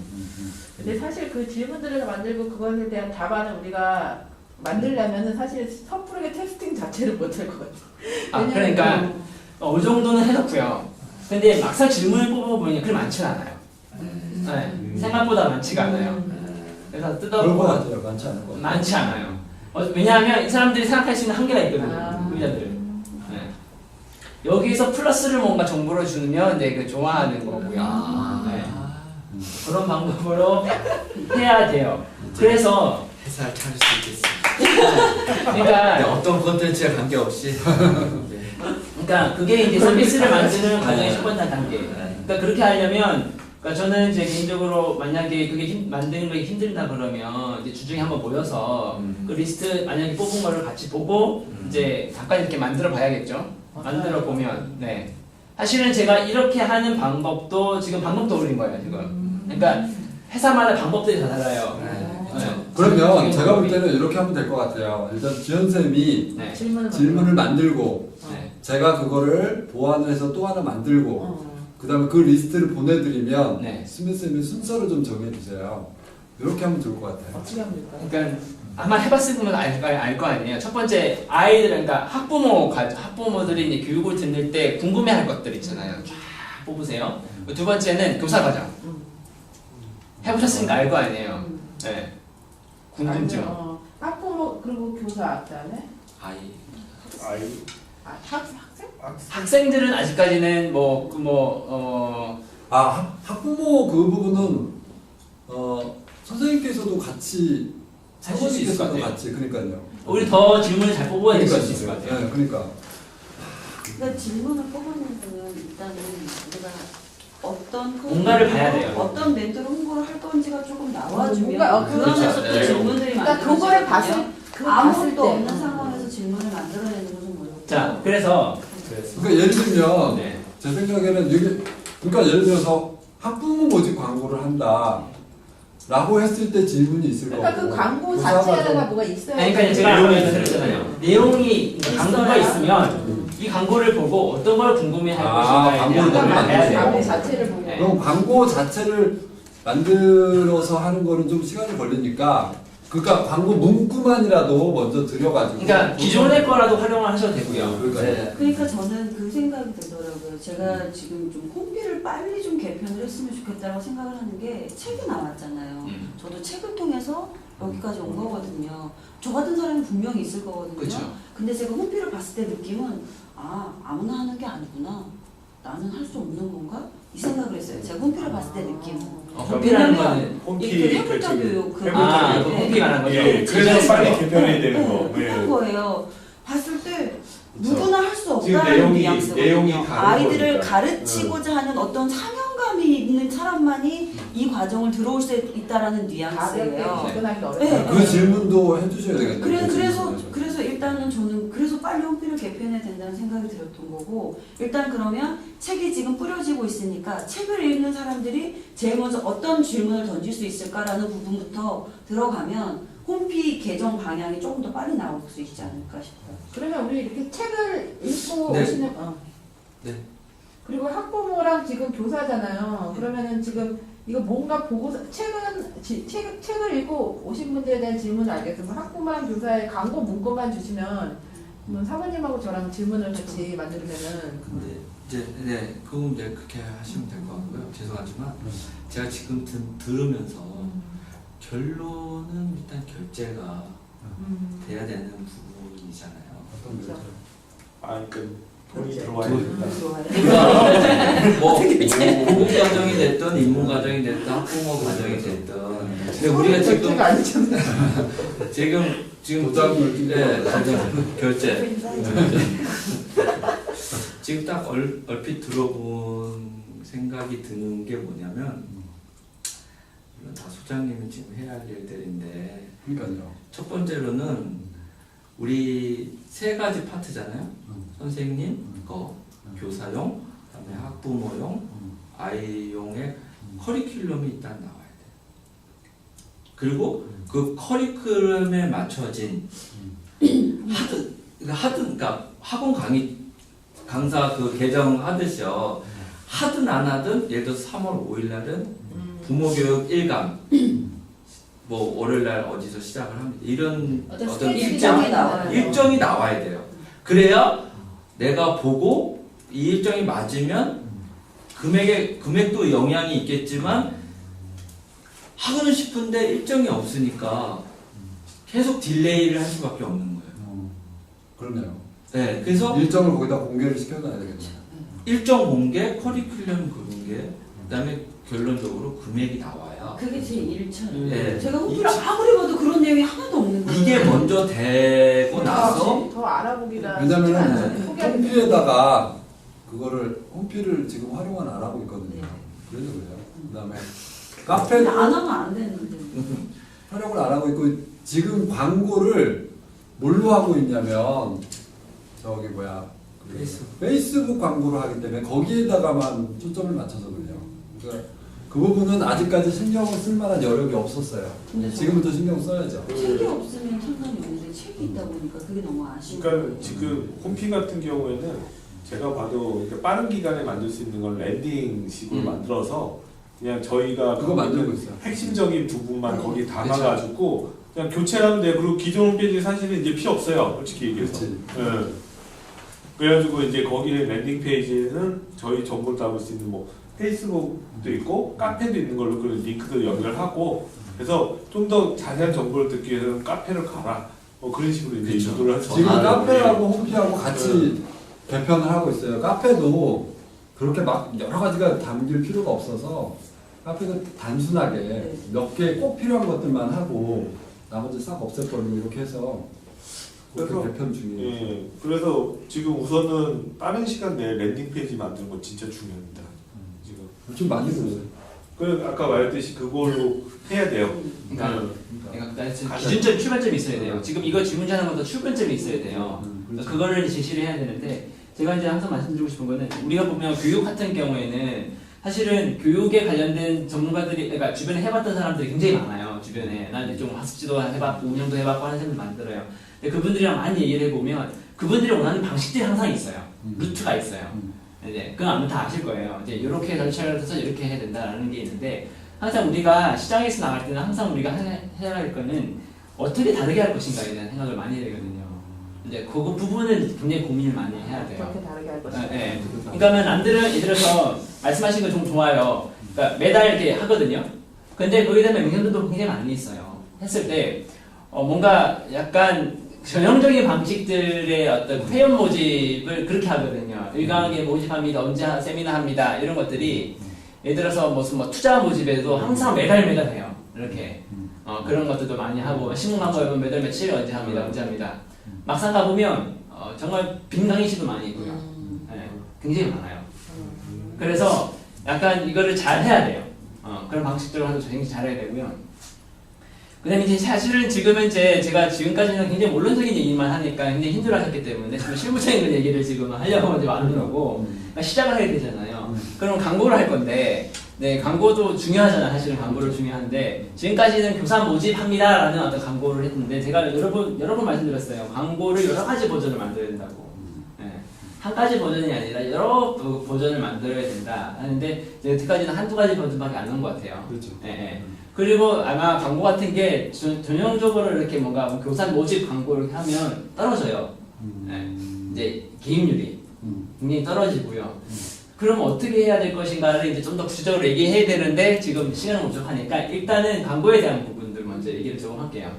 근데 사실 그 질문들을 만들고 그것에 대한 답안을 우리가 만들려면은 사실 섣부르게 테스팅 자체를 못할 것 같아요. 그러니까 어느 정도는 해놓고요. 근데 막상 질문을 뽑아보면 그리 많지는 않아요. 네. 생각보다 많지가 않아요. 그래서 그럴 것 뜯어보고 같아요. 많지 않을 것 같아요. 많지 않아요. 왜냐하면 이 사람들이 생각할 수 있는 한계가 있거든요. 소비자들. 네. 여기서 플러스를 뭔가 정보를 주면 이제 그 좋아하는 거고요. 네. 그런 방법으로 해야 돼요. 그래서 회사를 차릴 수 있겠습니다. 그러니까 어떤 콘텐츠에 관계없이 그러니까 그게 이제 서비스를 만드는 과정의 첫 번째 단계. 그러니까 그렇게 하려면 그러니까 저는 이제 개인적으로 만약에 그게 만드는 게 힘들다 그러면 이제 주중에 한번 모여서 그 리스트 만약에 뽑은 거를 같이 보고 이제 잠깐 이렇게 만들어 봐야겠죠. 만들어 보면 네. 사실은 제가 이렇게 하는 방법도 지금 방법도 올린 거예요 지금. 그러니까 회사마다 방법들이 다 달라요. 네, 네. 그러면 제가 볼 때는 이렇게 하면 될 것 같아요. 일단 지연쌤이 네. 질문을 만들고 네. 제가 그거를 보완을 해서 또 하나 만들고 그 다음에 그 리스트를 보내드리면 네. 수민쌤이 순서를 좀 정해주세요. 이렇게 하면 좋을 것 같아요. 어떻게 하면 될까요? 그러니까 아마 해봤으면 알 거 아니에요. 첫 번째 아이들, 그러니까 학부모들이 이제 교육을 듣는 때 궁금해할 것들 있잖아요. 쫙 뽑으세요. 두 번째는 교사 과정. 해보셨으니까 알 거 아니에요. 네. 궁금증. 학부모 그리고 교사 그다음에 아이 학생? 학생들은 아직까지는 학부모 그 부분은 선생님께서도 같이 하실 수 있을 것 사모님께서도 같아요. 같이 그러니까요. 우리 더 질문을 잘 뽑아야 될 수 있을 것 같아요. 네, 그러니까. 그러니까 질문을 뽑아내는 거는 일단은 우리가 어떤 뭔가를 봐야 돼요. 어떤 멘트로 홍보를 할 건지가 조금 나와주면 뭔가, 그 안에서 그렇죠. 또 네. 질문들이 그러니까 그거를 봤을 만들어지거든요. 봤을 아무것도 때. 없는 상황에서 질문을 만들어내는 것은 어렵고. 자, 그래서 그러니까 예를 들면 네. 제 생각에는 그러니까 예를 들어서 학부모 모집 광고를 한다. 라고 했을 때 질문이 있을 거고. 그러니까 그 광고 교사가 자체에가 좀- 뭐가 있어야 아니, 그러니까 제가 아까 말씀드렸잖아요. 내용이 광고가 있으면 이 광고를 보고 어떤 걸 궁금해할 것인가에 대한 광고를 걸 봐야 만들어서. 돼요. 광고 자체를 보고 네. 그럼 광고 자체를 만들어서 하는 거는 좀 시간이 걸리니까 그러니까 광고 문구만이라도 먼저 들여가지고. 그러니까 기존의 거라도 활용을 하셔도 되고요. 그러니까 네. 그러니까 저는 그 생각이 들더라고요. 제가 지금 좀 홈피를 빨리 좀 개편을 했으면 좋겠다고 생각을 하는 게 책이 나왔잖아요. 저도 책을 통해서 여기까지 온 거거든요. 저 같은 사람이 분명히 있을 거거든요. 그렇죠. 근데 제가 홈피를 봤을 때 느낌은 아무나 하는 게 아니구나. 나는 할 수 없는 건가? 이 생각을 했어요. 제가 홈피를 봤을 때 느낌은. 홈피라는 거는 이 해볼자 교육 그 홈피 말하는 거죠. 예, 그래서 빨리 개편해야 되는 거. 그런 거예요. 봤을 때 누구나 할 수 지금 없다는 내용이 뉘앙스거든요. 다른 아이들을 거니까. 가르치고자 하는 어떤 사명감이 있는 사람만이 이 과정을 들어올 수 있다라는 뉘앙스예요. 가볍게 접근하기 네. 어렵다. 그 질문도 해주셔야 되겠네요. 그래서 일단은 저는 그래서 빨리 홈피를 개편해야 된다는 생각이 들었던 거고, 일단 그러면 책이 지금 뿌려지고 있으니까 책을 읽는 사람들이 제일 먼저 어떤 질문을 던질 수 있을까라는 부분부터 들어가면 홈피 개정 방향이 조금 더 빨리 나올 수 있지 않을까 싶어요. 그러면 우리 이렇게 책을 읽고 네. 오시는 네. 그리고 학부모랑 지금 교사잖아요. 그러면은 지금 이거 뭔가 보고서 책을 읽고 오신 분들에 대한 질문은 알겠지만 학부모랑 교사의 광고 문구만 주시면 사모님하고 저랑 질문을 같이 만들면은 근데 이제 그건 이제 그렇게 하시면 될 것 같고요. 죄송하지만 제가 지금 들으면서 결론은 일단 결제가 돼야 되는 부분이잖아요. 그렇죠. 그러니까 돈이 들어와야 된다. 그러니까 뭐 공부 과정이 됐든 인문 과정이 됐든 학부모 과정이 됐든 근데 우리가 지금 결제가 아니잖아요. 지금 도장을 끼고 결제 지금 딱 얼핏 들어본 생각이 드는 게 뭐냐면 물론 다 소장님이 지금 해야 할 일들인데 그러니까요. 첫 번째로는 우리 세 가지 파트잖아요. 선생님 거, 교사용, 그다음에 학부모용, 아이용의 커리큘럼이 일단 나와야 돼요. 그리고 그 커리큘럼에 맞춰진 그러니까 학원 강사 그 개정하듯이요. 하든 안 하든 예를 들어서 3월 5일 날은 부모교육 1강 뭐 월요일날 어디서 시작을 합니다. 이런 어떤 어떤 일정이 나와요. 일정이 나와야 돼요. 그래야 내가 보고 이 일정이 맞으면 금액도 영향이 있겠지만 하고는 싶은데 일정이 없으니까 계속 딜레이를 할 수밖에 없는 거예요. 그러네요. 네, 그래서 일정을 거기다 공개를 시켜놔야 되겠네요. 일정 공개, 커리큘럼 공개, 그다음에 결론적으로 금액이 나와야 그게 제 1차예요. 네. 제가 홈피를 아무리 봐도 그런 내용이 하나도 없는 거예요. 이게 먼저 되고 나서 더 알아보기가 왜냐면은 포기하기 홈피에다가 그거를 홈피를 지금 활용은 안 하고 있거든요. 네. 그래서 그래요. 그다음에 근데 카페도 안 하면 안 되는데. 활용을 안 하고 있고 지금 광고를 뭘로 하고 있냐면 저기 뭐야 그 페이스북 광고를 하기 때문에 거기에다가만 초점을 맞춰서 그래요. 그러니까 그 부분은 아직까지 신경을 쓸 만한 여력이 없었어요. 지금부터 신경 써야죠. 책이 없으면 상관이 없는데 책이 있다 보니까 그게 너무 아쉬운 그러니까 거예요. 지금 홈피 같은 경우에는 제가 봐도 이렇게 빠른 기간에 만들 수 있는 걸 랜딩식으로 만들어서 그냥 저희가 그거 만들고 있어요. 핵심적인 부분만 거기 담아가지고 그냥 교체하면 돼. 그리고 기존 홈페이지 사실은 이제 필요 없어요. 솔직히 얘기해서. 그렇지. 예. 그래가지고 이제 거기에 랜딩 페이지는 저희 정보를 담을 수 있는 뭐 페이스북도 있고 카페도 있는 걸로 그 링크도 연결하고 그래서 좀 더 자세한 정보를 듣기 위해서는 카페를 가라. 뭐 그런 식으로 이제 그렇죠. 유도를 해서 지금 카페하고 홈피하고 같이 개편을 하고 있어요. 카페도 그렇게 막 여러 가지가 담길 필요가 없어서 카페는 단순하게 몇 개 꼭 필요한 것들만 하고 나머지 싹 없애버리고 이렇게 해서 그렇게 그래서- 개편 중이에요. 예, 그래서 지금 우선은 빠른 시간 내에 랜딩 페이지 만드는 거 진짜 중요합니다. 지금. 좀 많이 보여요. 그 아까 말했듯이 그걸로 해야 돼요. 그러니까, 예. 그러니까 기준점 출발점이 있어야 돼요. 지금 이거 질문하는 것도 출발점이 있어야 돼요. 그렇죠. 그거를 제시를 해야 되는데 제가 이제 항상 말씀드리고 싶은 거는 우리가 보면 교육 같은 경우에는 사실은 교육에 관련된 전문가들이 그러니까 주변에 해봤던 사람들이 굉장히 많아요. 주변에 난 이제 좀 학습지도 해봤고 운영도 해봤고 하는 사람들 만들어요. 근데 그분들이랑 많이 얘기를 해보면 그분들이 원하는 방식들이 항상 있어요. 루트가 있어요. 이제 그건 아마 다 아실 거예요. 이제 이렇게 절차를 해서 이렇게 해야 된다라는 게 있는데 항상 우리가 시장에서 나갈 때는 항상 우리가 해야 할 거는 어떻게 다르게 할 것인가에 대한 생각을 많이 해야 되거든요. 이제 그 부분을 굉장히 고민을 많이 해야 돼요. 그렇게 다르게 할 것이다. 네. 그러니까 남들은 예를 들어서 말씀하신 거 좀 좋아요. 그러니까 매달 이렇게 하거든요. 근데 거기에 대한 영향들도 굉장히 많이 있어요. 했을 때 뭔가 약간 전형적인 방식들의 어떤 회원 모집을 그렇게 하거든요. 일강하게 모집합니다. 언제 세미나 합니다. 이런 것들이 예를 들어서 무슨 뭐 투자 모집에도 항상 매달 해요. 이렇게 그런 것들도 많이 하고 신문 광고에 매달 며칠 언제 합니다. 언제 합니다. 막상 가보면 정말 빈 강의실도 많이 있고요. 네, 굉장히 많아요. 그래서 약간 이거를 잘 해야 돼요. 그런 방식들을 하도 굉장히 잘 해야 되고요. 그 다음에 이제 사실은 지금은 이제 제가 지금까지는 굉장히 원론적인 얘기만 하니까 굉장히 힘들어 하셨기 때문에 지금 실무적인 얘기를 지금 하려고 이제 말하려고 그러니까 시작을 하게 되잖아요. 그럼 광고를 할 건데, 네, 광고도 중요하잖아요. 사실은 광고를 중요한데, 지금까지는 교사 모집합니다라는 어떤 광고를 했는데, 제가 여러 번 말씀드렸어요. 광고를 여러 가지 버전을 만들어야 된다고. 네. 한 가지 버전이 아니라 여러 버전을 만들어야 된다 하는데, 제가 여태까지는 한두 가지 버전밖에 안 넣은 것 같아요. 그렇죠. 네, 네. 그리고 아마 광고 같은 게 전형적으로 이렇게 뭔가 교사 모집 광고 이렇게 하면 떨어져요. 네. 이제 개입률이 굉장히 떨어지고요. 그럼 어떻게 해야 될 것인가를 이제 좀 더 구체적으로 얘기해야 되는데 지금 시간은 부족하니까 일단은 광고에 대한 부분들 먼저 얘기를 조금 할게요.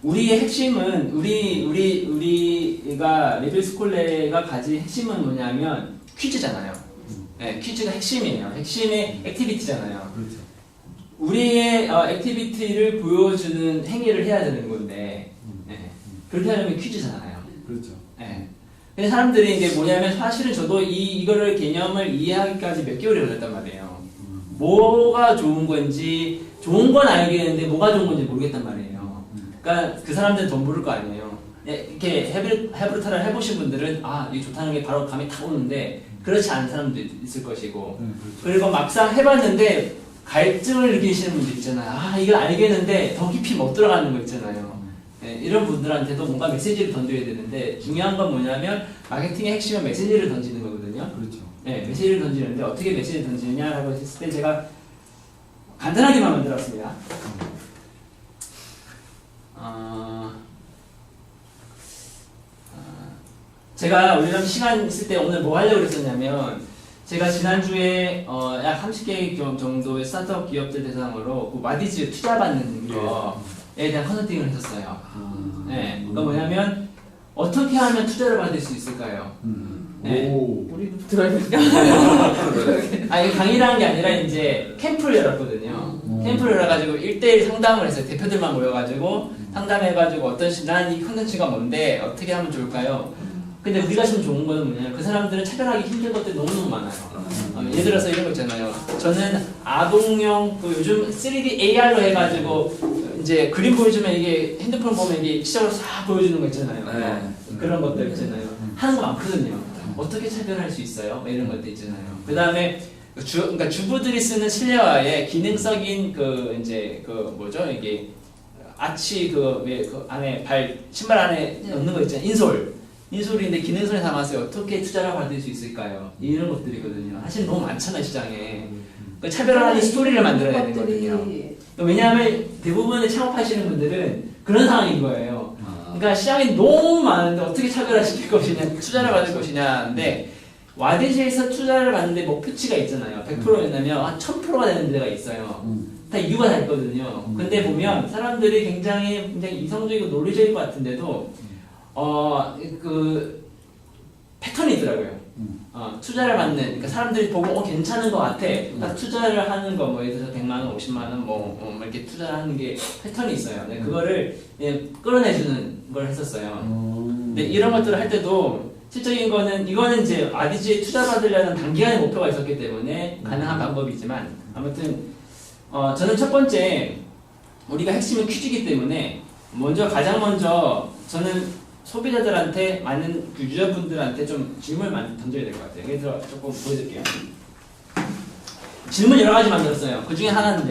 우리의 핵심은 우리가 레벨스콜레가 가진 핵심은 뭐냐면 퀴즈잖아요. 네, 퀴즈가 핵심이에요. 핵심의 액티비티잖아요. 그렇죠. 우리의 액티비티를 보여주는 행위를 해야 되는 건데 네, 그렇게 하려면 퀴즈잖아요. 그렇죠. 네. 근데 사람들이 이제 뭐냐면 사실은 저도 이거를 개념을 이해하기까지 몇 개월이 걸렸단 말이에요. 뭐가 좋은 건지 좋은 건 알겠는데 뭐가 좋은 건지 모르겠단 말이에요. 그러니까 그 사람들은 돈 모를 거 아니에요. 네, 이렇게 헤브루타를 해보신 분들은 아 이게 좋다는 게 바로 감이 탁 오는데 그렇지 않은 사람도 있을 것이고 그렇죠. 그리고 막상 해봤는데 갈증을 느끼시는 분들 있잖아요. 아 이걸 알겠는데 더 깊이 못 들어가는 거 있잖아요. 네, 이런 분들한테도 뭔가 메시지를 던져야 되는데 중요한 건 뭐냐면 마케팅의 핵심은 메시지를 던지는 거거든요. 그렇죠. 네, 메시지를 던지는데 어떻게 메시지를 던지느냐라고 했을 때 제가 간단하게만 만들었습니다. 제가 우리랑 시간 있을 때 오늘 뭐 하려고 그랬었냐면 제가 지난주에 약 30개 정도의 스타트업 기업들 대상으로 그 와디즈 투자 받는 거에 대한 컨설팅을 했었어요. 네, 그러니까 뭐냐면 어떻게 하면 투자를 받을 수 있을까요? 네. 오. 우리도 들어야 되니까. 이게 강의라는 게 아니라 이제 캠프를 열었거든요. 캠프를 열어가지고 1대1 상담을 했어요. 대표들만 모여가지고 상담해가지고 난 이 컨텐츠가 뭔데 어떻게 하면 좋을까요? 근데 우리가 좀 좋은 거는 뭐냐면 그 사람들은 차별하기 힘든 것들이 너무너무 많아요. 예를 들어서 이런 거 있잖아요. 저는 아동용 그 요즘 3D AR로 해가지고 이제 그림 보여주면 이게 핸드폰 보면 이게 시작으로 싹 보여주는 거 있잖아요. 네. 그런 것들 있잖아요. 하는 거 많거든요. 어떻게 차별할 수 있어요? 뭐 이런 것들 있잖아요. 그 다음에 그러니까 주부들이 쓰는 실내화에 기능적인 그 이제 그 뭐죠 이게 아치 그 안에 신발 안에 네. 넣는 거 있잖아요. 인솔인데 기능성에 담아서 어떻게 투자를 받을 수 있을까요? 이런 것들이거든요. 사실 너무 많잖아요 시장에. 그 차별화하는 스토리를 만들어야 되거든요. 왜냐하면 대부분의 창업하시는 분들은 그런 상황인 거예요. 그러니까 시장이 너무 많은데 어떻게 차별화시킬 것이냐, 투자를 받을 것이냐인데 와디즈에서 투자를 받는데 목표치가 있잖아요. 100%였냐면 한 1000%가 되는 데가 있어요. 다 이유가 다 있거든요. 근데 보면 사람들이 굉장히 이성적이고 논리적인 것 같은데도 그 패턴이 있더라고요. 투자를 받는, 그러니까 사람들이 보고 괜찮은 것 같아. 딱 투자를 하는 거, 뭐 예를 들어서 100만 원, 50만 원, 뭐 이렇게 투자를 하는 게 패턴이 있어요. 근데 그거를 끌어내주는 걸 했었어요. 근데 이런 것들을 할 때도 실적인 거는 이거는 이제 아디지에 투자 받으려는 단기간의 목표가 있었기 때문에 가능한 방법이지만 아무튼 저는 첫 번째 우리가 핵심은 퀴즈이기 때문에 가장 먼저 저는 소비자들한테 많은 유저분들한테 좀 질문을 많이 던져야 될 것 같아요. 예를 들어 조금 보여드릴게요. 질문 여러 가지 만들었어요. 그 중에 하나인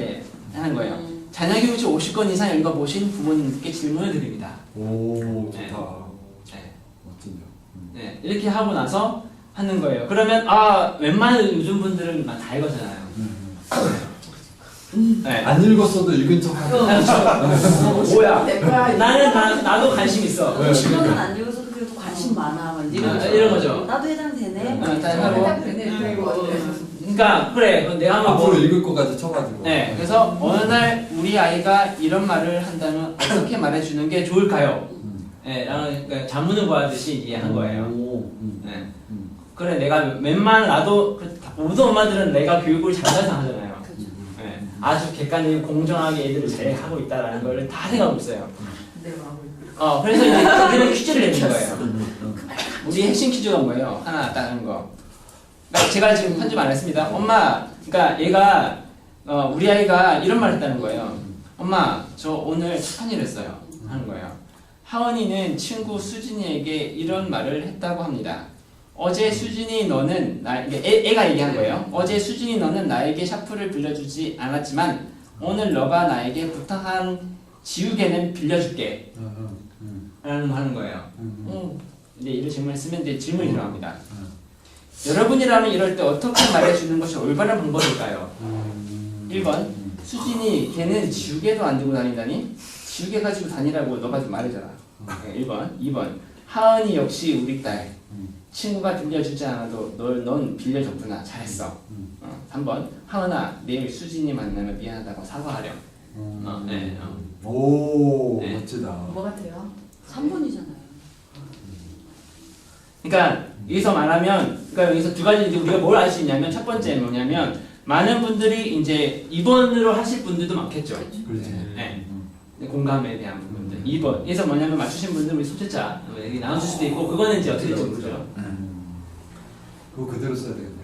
거예요. 자녀 교육시 50건 이상 읽어보신 부모님께 질문을 드립니다. 오, 좋다. 네. 멋진데요. 네, 이렇게 하고 나서 하는 거예요. 그러면 웬만한 요즘 분들은 다 읽었잖아요. 네. 안 읽었어도 읽은 척 하는. 뭐야? 나도 관심 있어. 네. 이거는 안 읽어서도 그래도 관심 많아. 막 이런 거죠. 나도 해당되네. 그러니까 그래. 그럼 내가 한번 앞으로 읽을 것까지 쳐가지고. 네. 그래서 어느 날 우리 아이가 이런 말을 한다면 어떻게 말해주는 게 좋을까요? 네, 그러니까 자문을 구하듯이 이해한 거예요. 네. 그래, 내가 나도 모든 엄마들은 내가 교육을 잘해서 하잖아요. 네. 아주 객관적이고 공정하게 애들을 잘 하고 있다라는 걸 다 생각하고 있어요. 그래서 이제 우리는 퀴즈를 내는 거예요. 우리 핵심 퀴즈가 뭐예요? 하나 따는 거. 그러니까 제가 지금 편집 안 했습니다. 엄마, 그러니까 얘가 우리 아이가 이런 말을 했다는 거예요. 엄마, 저 오늘 착한 일 했어요. 하는 거예요. 하원이는 친구 수진이에게 이런 말을 했다고 합니다. 어제 수진이 너는 애가 얘기한 거예요. 어제 수진이 너는 나에게 샤프를 빌려주지 않았지만 오늘 너가 나에게 부탁한 지우개는 빌려줄게. 라는 거 하는 거예요. 이제 이런 질문을 쓰면 이제 질문이 들어갑니다. 여러분이라면 이럴 때 어떻게 말해주는 것이 올바른 방법일까요? 1번 수진이 걔는 지우개도 안 들고 다니다니? 지우개 가지고 다니라고 너가 좀 말해줘라. 1번 2번 하은이 역시 우리 딸 친구가 빌려주지 않아도 넌 빌려줬구나. 잘했어. 3번 하은아 내일 수진이 만나면 미안하다고 사과하렴. 네. 오, 네. 멋지다. 뭐 같아요? 3번이잖아요. 그러니까 여기서 말하면 그러니까 여기서 두 가지 우리가 뭘 알 수 있냐면 첫 번째는 뭐냐면 많은 분들이 이제 2번으로 하실 분들도 많겠죠. 그렇지. 네. 공감에 대한 부분들. 2번. 그래서 뭐냐면 맞추신 분들 우리 소채자 여기 나눠줄 수도 있고 그거는 이제 어떻게 될지 모르죠. 그거 그대로 써야 되겠네.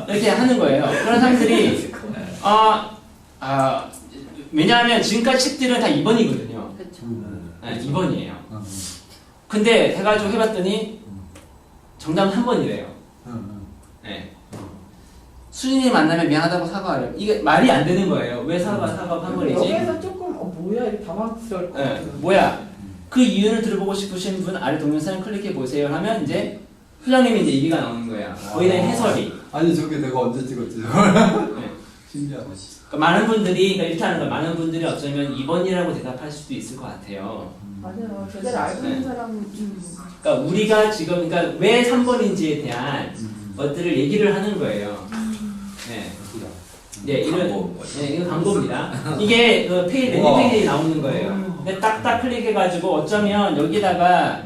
이렇게 하는 거예요. 그런 사람들이 왜냐하면 지금까지 책들은 다 2번이거든요. 그렇죠. 네, 2번이에요. 근데 해가지고 해봤더니 정답은 3번이래요. 네. 수진이 만나면 미안하다고 사과하렴. 이게 말이 안 되는 거예요. 왜 사과가 한 번이지? 여기에서 조금 뭐야 이렇게 당황스러울 것 네, 같아요. 뭐야? 그 이유를 들어보고 싶으신 분 아래 동영상을 클릭해 보세요. 하면 이제 회장님이 이제 얘기가 나오는 거야. 거기에 대한 해설이. 아니 저게 내가 언제 찍었지? 네. 신기하다. 그러니까 많은 분들이 그러니까 이렇게 하는 거야. 많은 분들이 어쩌면 2번이라고 대답할 수도 있을 것 같아요. 맞아요. 제대로 알고 있는 사람은 그러니까 우리가 지금 그러니까 왜 3번인지에 대한 것들을 얘기를 하는 거예요. 네. 네, 이건 광고입니다. 이게 그 랜딩 페이지에 나오는 거예요. 근데 딱딱 클릭해가지고 어쩌면 여기다가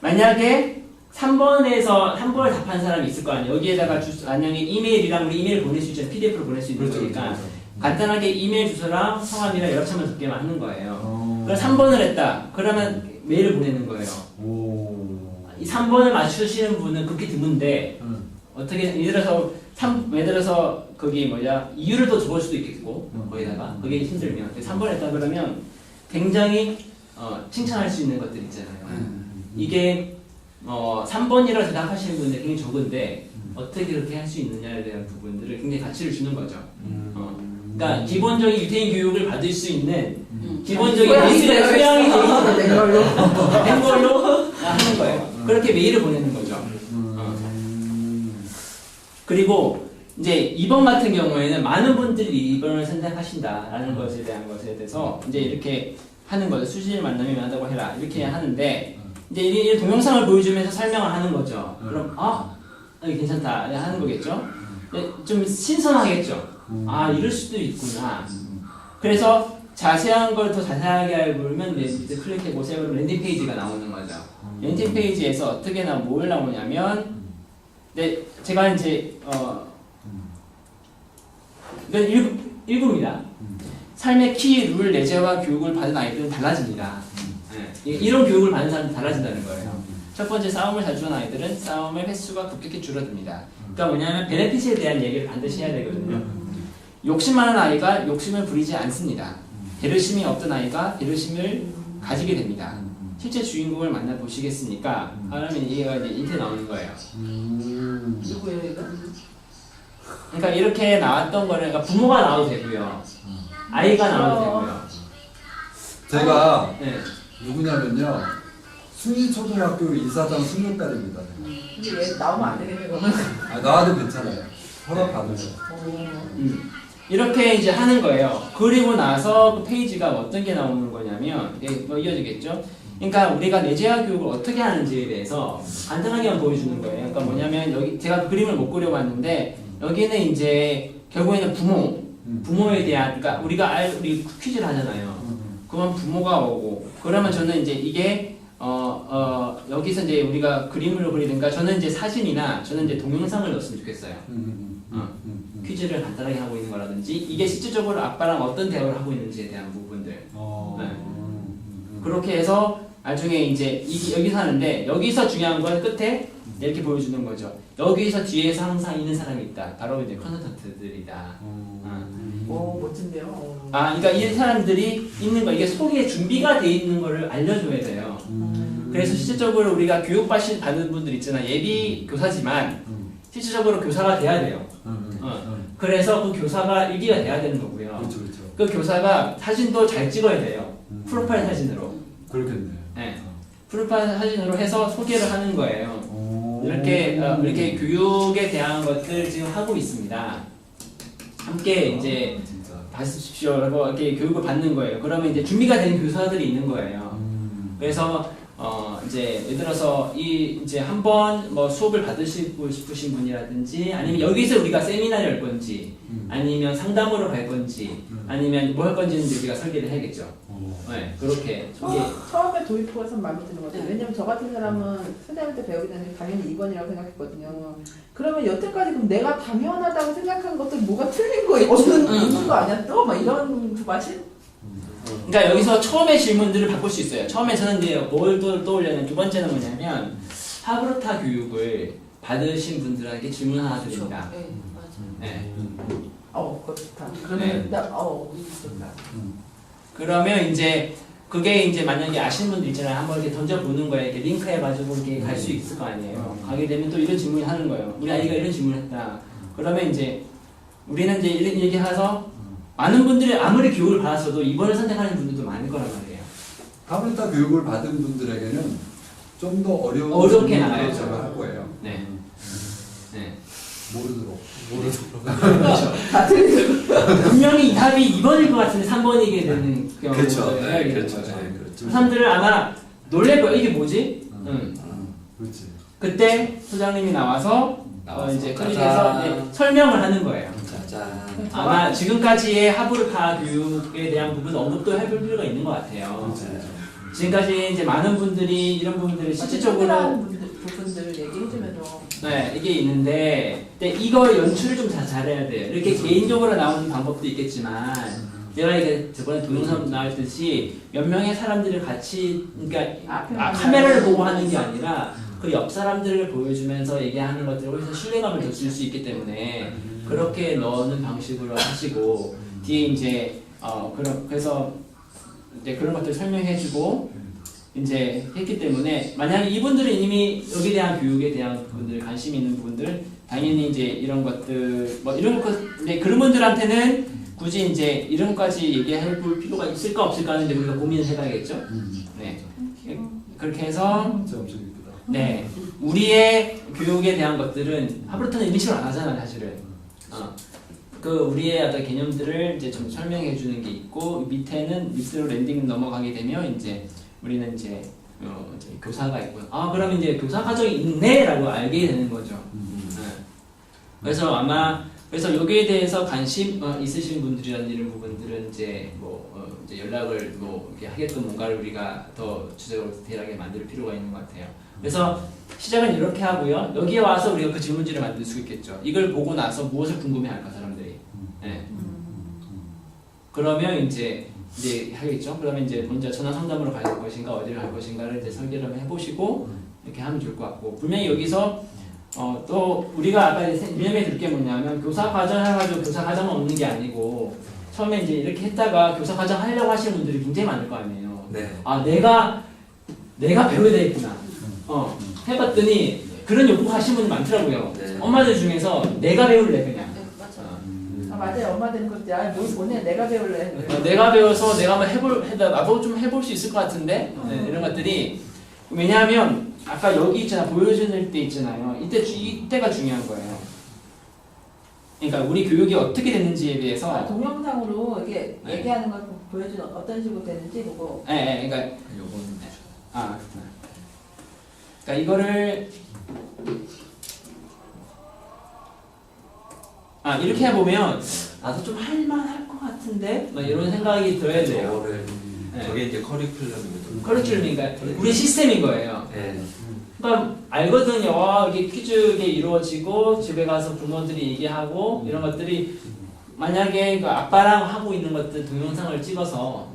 만약에 3번에서 3번을 답한 사람이 있을 거 아니에요. 여기에다가 만약에 이메일이랑 우리 이메일 보낼 수 있잖아요. PDF로 보낼 수 있는 거니까 간단하게 이메일 주소랑 성함이랑 연락처만 적게만 하는 거예요. 그래서 3번을 했다. 그러면 메일을 보내는 거예요. 이 3번을 맞추시는 분은 그렇게 드문데 어떻게 예를 들어서 거기 이유를 더 적을 수도 있겠고 거기다가 그게 힘들면 3번 했다 그러면 굉장히 칭찬할 수 있는 것들 있잖아요. 이게 3번이라고 대답하시는 분들 굉장히 적은데 어떻게 그렇게 할 수 있느냐에 대한 부분들을 굉장히 가치를 주는 거죠. 그러니까 기본적인 유태인 교육을 받을 수 있는 기본적인 예술의 소양이 된 걸로 하는 거예요. 그렇게 메일을 보내는 거죠. 그리고 이제 2번 같은 경우에는 많은 분들이 2번을 선택하신다라는 것에 대한 것에 대해서 이제 이렇게 하는 거죠. 수시를 만나면 한다고 해라. 이렇게 하는데 이제 이 동영상을 보여주면서 설명을 하는 거죠. 그럼 이게 괜찮다 하는 거겠죠. 좀 신선하겠죠. 이럴 수도 있구나. 그래서 자세한 걸 더 자세하게 알고면 밑에 클릭해 보세요. 랜딩 페이지가 나오는 거죠. 랜딩 페이지에서 어떻게 뭘 나오냐면 제가 이제 일부입니다. 삶의 키, 룰, 내재와 교육을 받은 아이들은 달라집니다. 이런 교육을 받는 사람은 달라진다는 거예요. 첫 번째, 싸움을 자주 하는 아이들은 싸움의 횟수가 급격히 줄어듭니다. 그러니까 뭐냐면 베네핏에 대한 얘기를 반드시 해야 되거든요. 욕심 많은 아이가 욕심을 부리지 않습니다. 배려심이 없던 아이가 배려심을 가지게 됩니다. 실제 주인공을 만나보시겠습니까? 그러면 얘가 이제 이렇게 나오는 거예요. 누구예요 이거? 그러니까 이렇게 나왔던 거는 그러니까 부모가 나와도 되고요. 아이가 나와도 되고요. 제가 네. 누구냐면요. 순위초등학교 이사장 순녀딸입니다. 근데 얘 나오면 안 되겠네 그러면. 나와도 괜찮아요. 허락 받으세요. 이렇게 이제 하는 거예요. 그리고 나서 그 페이지가 어떤 게 나오는 거냐면 뭐 이어지겠죠. 그러니까 우리가 내재화 교육을 어떻게 하는지에 대해서 간단하게만 보여주는 거예요. 그러니까 뭐냐면 여기 제가 그림을 못 그려봤는데 여기는 이제 결국에는 부모에 대한 그러니까 우리 퀴즈를 하잖아요. 그러면 부모가 오고 그러면 저는 이제 이게 여기서 이제 우리가 그림을 그리든가 저는 이제 사진이나 저는 이제 동영상을 넣었으면 좋겠어요. 퀴즈를 간단하게 하고 있는 거라든지 이게 실질적으로 아빠랑 어떤 대화를 하고 있는지에 대한 부분들. 네. 그렇게 해서 나중에 이제 여기서 하는데 여기서 중요한 건 끝에 이렇게 보여주는 거죠. 여기서 뒤에서 항상 있는 사람이 있다. 바로 이제 컨설턴트들이다. 오 멋진데요. 그러니까 이 사람들이 있는 거 이게 속에 준비가 돼 있는 거를 알려줘야 돼요. 그래서 실질적으로 우리가 받는 분들 있잖아. 예비 교사지만 실질적으로 교사가 돼야 돼요. 그래서 그 교사가 일기가 돼야 되는 거고요. 그렇죠, 그렇죠. 그 교사가 사진도 잘 찍어야 돼요. 프로파일 사진으로. 그렇겠네. 네. 프로파일 사진으로 해서 소개를 하는 거예요. 이렇게 교육에 대한 것들 지금 하고 있습니다. 함께 이제 봐주십시오. 이렇게 교육을 받는 거예요. 그러면 이제 준비가 된 교사들이 있는 거예요. 그래서 이제 예를 들어서 이제 한번 뭐 수업을 받으시고 싶으신 분이라든지 아니면 여기서 우리가 세미나를 할 건지 아니면 상담으로 갈 건지 아니면 뭐 할 건지는 우리가 설계를 해야겠죠. 네, 그렇게 처음에 도입부가 참 마음에 드는 것 같아요. 왜냐면 저 같은 사람은 선생님한테 배우기 전에 당연히 2번이라고 생각했거든요. 그러면 여태까지 그럼 내가 당연하다고 생각한 것들 뭐가 틀린 거 있는 거 아니야? 또 막 이런 맛이? 그러니까 여기서 처음에 질문들을 바꿀 수 있어요. 처음에 저는 이제 뭘 떠올려는 두 번째는 뭐냐면 하브르타 교육을 받으신 분들에게 질문 하나 드립니다. 네, 맞아요. 네. 그거 좋다. 그러면 좋다. 그러면 이제 그게 이제 만약에 아시는 분들 있잖아요. 한번 이렇게 던져보는 거예요. 이렇게 링크해가지고 이렇게 갈 수 있을 거 아니에요. 가게 되면 또 이런 질문을 하는 거예요. 우리 아이가 이런 질문을 했다. 그러면 이제 우리는 이제 이런 얘기해서 많은 분들이 아무리 교육을 받았어도 2번을 선택하는 분들도 많을 거란 말이에요. 하브르타 교육을 받은 분들에게는 좀 더 어렵게 나가요. 제가 할 거예요. 네. 모르도록. 분명히 이 답이 2번일 것 같은데 3번이게 되는 경우가 그렇죠. 있는 네, 그렇죠. 거죠. 네, 그렇죠. 그 사람들은 아마 놀랄 거예요. 이게 뭐지? 그렇지. 그때 소장님이 나와서 이제 짜잔. 클릭해서 이제 설명을 하는 거예요. 짜잔. 아마 지금까지의 하브르타 교육에 대한 부분 언급도 해볼 필요가 있는 것 같아요. 지금까지 이제 많은 분들이 이런 부분들을 실질적으로 부분들 얘기해주면서 이게 있는데 근데 이거 연출을 좀 잘해야 돼요. 이렇게 개인적으로 나오는 방법도 있겠지만 제가 이게 저번에 동영상 나왔듯이 몇 명의 사람들을 같이 그러니까 카메라를 보고 하는 게 아니라 그 옆 사람들을 보여주면서 얘기하는 것들을 훨씬 신뢰감을 더 줄 수 있기 때문에 그렇게 넣는 방식으로 하시고 뒤에 이제 그래서 이제 그런 것들 설명해주고 이제 했기 때문에 만약에 이분들은 이미 여기에 대한 교육에 대한 분들 관심 있는 분들 당연히 이제 이런 것들 뭐 이런 것 근데 그런 분들한테는 굳이 이제 이런 것까지 얘기해 볼 필요가 있을까 없을까 하는데 우리가 고민을 해봐야겠죠. 네. 그렇게 해서 진짜 엄청 이쁘다. 네 우리의 교육에 대한 것들은 하브루트는 이런 식으로 안 하잖아요 사실은. 그 우리의 어떤 개념들을 이제 좀 설명해 주는 게 있고 밑으로 랜딩 넘어가게 되면 이제 우리는 이제 교사가 있고 그러면 이제 교사 과정이 있네라고 알게 되는 거죠. 네. 그래서 그래서 여기에 대해서 관심 있으신 분들이라는 이런 부분들은 이제 이제 연락을 이렇게 하게끔 뭔가를 우리가 더 주제적으로 디테일하게 만들 필요가 있는 것 같아요. 그래서 시작은 이렇게 하고요. 여기에 와서 우리가 그 질문지를 만들 수 있겠죠. 이걸 보고 나서 무엇을 궁금해할까 사람들이. 네. 그러면 이제 하겠죠. 그러면 이제 먼저 전화 상담으로 갈 것인가 어디를 갈 것인가를 이제 설계를 한번 해보시고 이렇게 하면 좋을 것 같고 분명히 여기서 또 우리가 아까 유념해 둘 게 뭐냐면 교사 과정 해가지고 교사 과정은 없는 게 아니고 처음에 이제 이렇게 했다가 교사 과정 하려고 하시는 분들이 굉장히 많을 거 아니에요. 네. 내가 배워야 되겠구나. 해봤더니 그런 요구 하시는 분이 많더라고요. 네. 엄마들 중에서 내가 배울래 그냥. 맞아요. 엄마들은 그때 뭘 보내 내가 배울래. 내가 배워서 내가 한번 나도 좀 해볼 수 있을 것 같은데 이런 것들이 왜냐하면 아까 여기 있잖아 보여주는 때 있잖아요. 이때가 중요한 거예요. 그러니까 우리 교육이 어떻게 됐는지에 대해서 동영상으로 이렇게 네. 얘기하는 걸 보여주는 어떤 식으로 되는지 보고. 그러니까 요건 그렇구나. 그러니까 이거를 이렇게 해보면 나도 좀 할만할 것 같은데 막 이런 생각이 들어야 돼요. 네. 저게 이제 커리큘럼이거든요. 커리큘럼이니까 우리 시스템인 거예요. 네. 그러니까 알거든요. 이게 퀴즈가 이루어지고 집에 가서 부모들이 얘기하고 이런 것들이 만약에 그 아빠랑 하고 있는 것들 동영상을 찍어서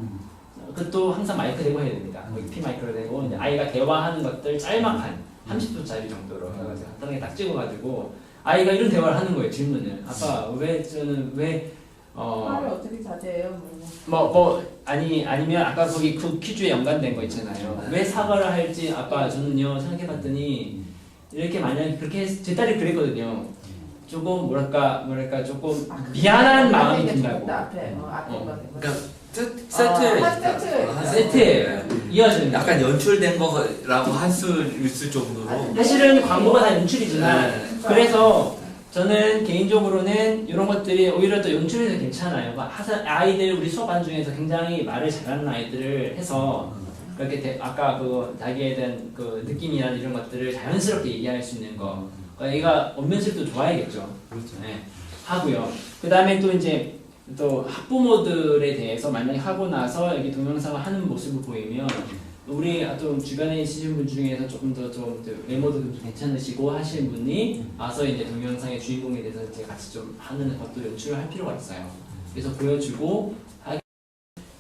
그것도 항상 마이크 대고 해야 됩니다. 피 마이크로 대고 이제 아이가 대화하는 것들 짤막한 30초짜리 정도로 해가지고 간단하게 딱 찍어가지고 아이가 이런 대화를 하는 거예요. 질문을 아빠 말을 어떻게 자제해요? 아니면 아까 거기 그 퀴즈에 연관된 거 있잖아요. 왜 사과를 할지 아빠 저는요 생각해봤더니 이렇게 만약에 그렇게 제 딸이 그랬거든요. 조금 뭐랄까 조금 미안한 마음이 든다고. 앞에 그러니까 세트에 세트에 이어지는 약간 연출된 거라고 할 수 있을 정도로 사실은 광고가 다 연출이지만 네. 그래서 저는 개인적으로는 이런 것들이 오히려 더 연출해서 괜찮아요. 아이들 우리 수업반 중에서 굉장히 말을 잘하는 아이들을 해서 그렇게 아까 그 자기에 대한 그 느낌이나 이런 것들을 자연스럽게 얘기할 수 있는 거. 그러니까 얘가 언변술도 좋아야겠죠. 그렇죠. 네, 하고요. 그 다음에 또 이제 또 학부모들에 대해서 만약에 하고 나서 여기 동영상을 하는 모습을 보이면 우리 또 주변에 있으신 분 중에서 조금 더 외모도 좀 괜찮으시고 하시는 분이 와서 이제 동영상의 주인공에 대해서 이제 같이 좀 하는 것도 연출을 할 필요가 있어요. 그래서 보여주고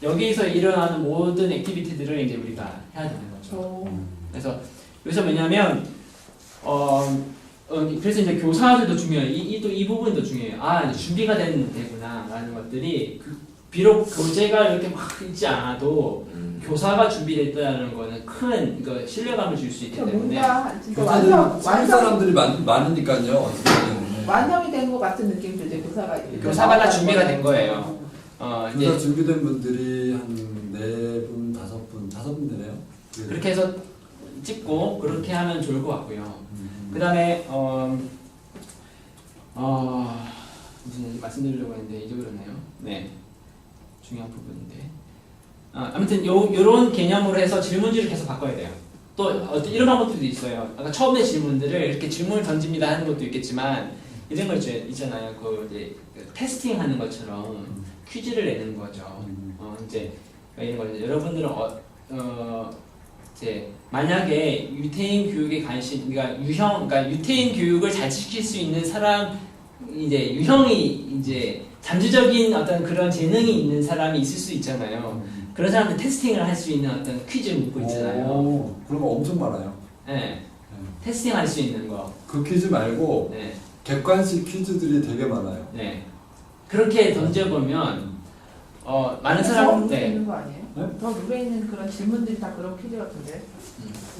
여기서 일어나는 모든 액티비티들을 이제 우리가 해야 되는 거죠. 그래서 여기서 뭐냐면 그래서 이제 교사들도 중요해요. 이 부분이 더 중요해요. 이제 준비가 되구나 라는 것들이 비록 교재가 이렇게 막 있지 않아도 교사가 준비됐다는 거는 큰 신뢰감을 줄 수 있기 때문에 교사들은 살 사람들이 많으니까요. 완성이 된 것 같은 느낌이 들죠. 교사가 다 준비가 된 거예요. 교사 준비된 분들이 한 4분, 5분 되네요. 그렇게 해서 찍고 그렇게 하면 좋을 것 같고요. 그 다음에 무슨 말씀드리려고 했는데 잊어버렸네요. 네, 중요한 부분인데 아무튼 요런 개념으로 해서 질문지를 계속 바꿔야 돼요. 또 이런 방법들도 있어요. 아까 처음에 질문들을 이렇게 질문을 던집니다 하는 것도 있겠지만 이런 거 있잖아요. 이제 테스팅하는 것처럼 퀴즈를 내는 거죠. 이제 이런 거 여러분들은 이제 만약에 유태인 교육에 그러니까 유태인 교육을 잘 지킬 수 있는 사람 이제 유형이 이제 잠재적인 어떤 그런 재능이 있는 사람이 있을 수 있잖아요. 그런 사람들 테스팅을 할 수 있는 어떤 퀴즈를 묻고 있잖아요. 그런 거 엄청 많아요. 네. 테스팅 할 수 있는 거. 그 퀴즈 말고 네. 객관식 퀴즈들이 되게 많아요. 네. 그렇게 던져보면 많은 사람 있는 거 아니에요? 네? 더 룰에 있는 그런 질문들이 다 그런 퀴즈 같은데.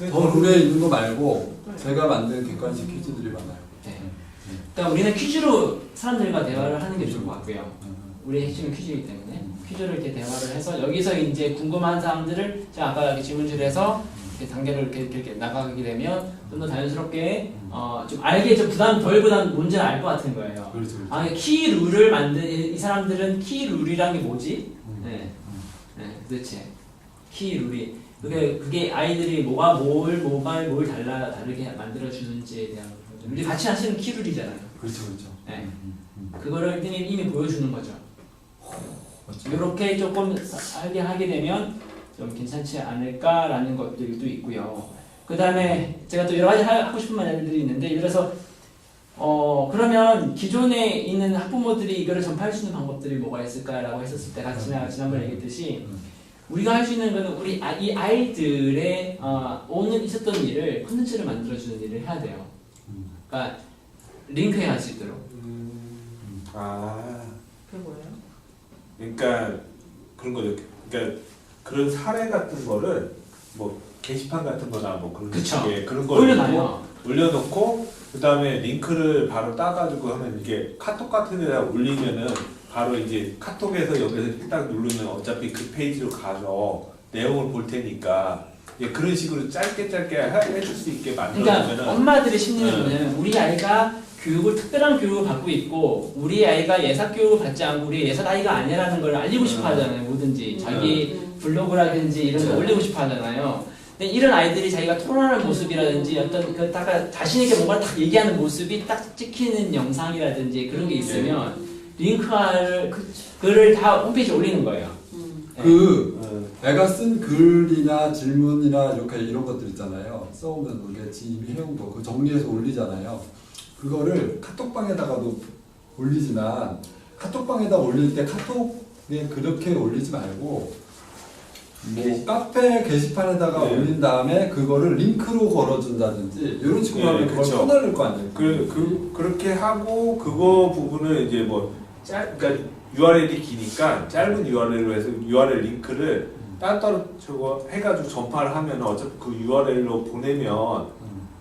더 룰에 있는 거 말고 제가 만든 객관식 퀴즈들이 많아요. 네. 그러니까 우리는 퀴즈로 사람들과 대화를 하는 게 좋을 것 같고요. 우리의 핵심은 퀴즈이기 때문에 퀴즈를 이렇게 대화를 해서 여기서 이제 궁금한 사항들을 제가 아까 이렇게 질문줄에서 이렇게 단계를 이렇게 나가게 되면 좀 더 자연스럽게 좀 알게 좀 덜 부담 문제를 알 것 같은 거예요. 그렇죠. 아, 키 룰을 만든 이 사람들은 키 룰이란 게 뭐지? 네, 도대체 키 룰이 그게 아이들이 뭘 다르게 만들어 주는지에 대한 거죠. 우리 같이 하시는 키 룰이잖아요. 그렇죠, 그렇죠. 네, 그거를 이미 보여주는 거죠. 이렇게 조금 알게 하게 되면 좀 괜찮지 않을까라는 것들도 있고요. 그 다음에 제가 또 여러 가지 하고 싶은 말들이 있는데, 예를 들어서 그러면 기존에 있는 학부모들이 이거를 전파할 수 있는 방법들이 뭐가 있을까라고 했었을 때, 지난번에 얘기했듯이 우리가 할 수 있는 거는 이 아이들의 오늘 있었던 일을 콘텐츠를 만들어주는 일을 해야 돼요. 그러니까 링크할 수 있도록. 그게 뭐예요? 그러니까 그런 거죠. 그러니까 그런 사례 같은 거를 뭐 게시판 같은 거나 뭐 그런 그쵸. 식의 그런 걸 올려놔요. 올려놓고 그 다음에 링크를 바로 따가지고 하면 이게 카톡 같은 데다 올리면은 바로 이제 카톡에서 여기서 딱 누르면 어차피 그 페이지로 가서 내용을 볼 테니까 그런 식으로 짧게 해줄 수 있게 만들어주면은. 그러니까 엄마들의 심리는 뭐냐면 우리 아이가 특별한 교육을 받고 있고 우리 아이가 예사 교육을 받지 않고 우리 예사 아이가 아니라는 걸 알리고 싶어 하잖아요. 뭐든지 자기 블로그라든지 이런 거 올리고 싶어 하잖아요. 근데 이런 아이들이 자기가 토론하는 모습이라든지 어떤 자신 있게 뭔가 딱 얘기하는 모습이 딱 찍히는 영상이라든지 그런 게 있으면 링크를 글을 다 홈페이지에 올리는 거예요. 애가 쓴 글이나 질문이나 이런 것들 있잖아요. 써오면 우리가 이미 해온 거 정리해서 올리잖아요. 그거를 카톡방에다가도 올리지만 카톡방에다 올릴 때 카톡에 그렇게 올리지 말고 뭐 카페 게시판에다가 올린 다음에 그거를 링크로 걸어준다든지 이런 식으로 하면 그걸 퍼날릴 거 아니에요. 그렇게 하고 그거 부분을 이제 그러니까 URL이 기니까 짧은 URL로 해서 URL 링크를 따로 저거 해가지고 전파를 하면 어차피 그 URL로 보내면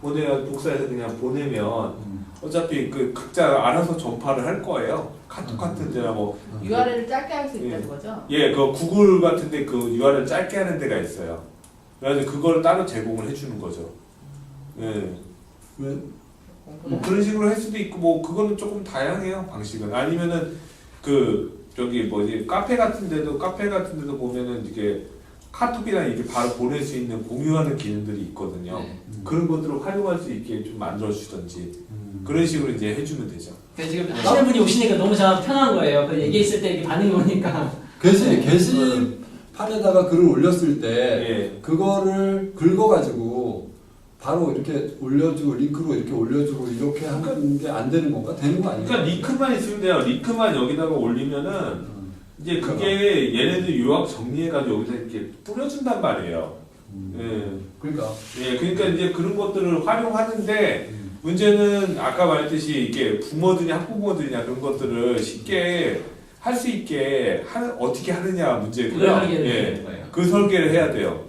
복사해서 그냥 보내면 어차피 각자 알아서 전파를 할 거예요. 카톡 같은 데나 뭐 URL을 짧게 할 수 있다는 거죠? 그 구글 같은데 그 URL 짧게 하는 데가 있어요. 그래서 그걸 따로 제공을 해주는 거죠. 뭐 그런 식으로 할 수도 있고 뭐 그거는 조금 다양해요 방식은. 아니면은 카페 같은 데도 보면은 이게 카톡이나 이게 바로 보낼 수 있는 공유하는 기능들이 있거든요. 그런 것들을 활용할 수 있게 좀 만들어 주든지 그런 식으로 이제 해주면 되죠. 지금 하시는 분이 오시니까 너무 편한 거예요. 그 얘기했을 때 이렇게 반응이 오니까. 게시판에다가 글을 올렸을 때 그거를 긁어가지고 바로 이렇게 올려주고 링크로 이렇게 올려주고 이렇게 하는 게 안 되는 건가? 되는 거 아니에요? 그러니까 링크만 있으면 돼요. 링크만 여기다가 올리면은 이제 그게 얘네들 요약 정리해가지고 여기다 이렇게 뿌려준단 말이에요. 그러니까 그러니까 이제 그런 것들을 활용하는데 문제는 아까 말했듯이 이게 학부모들이나 그런 것들을 쉽게 할 수 있게 어떻게 하느냐 문제고요. 그 설계를 해야 돼요.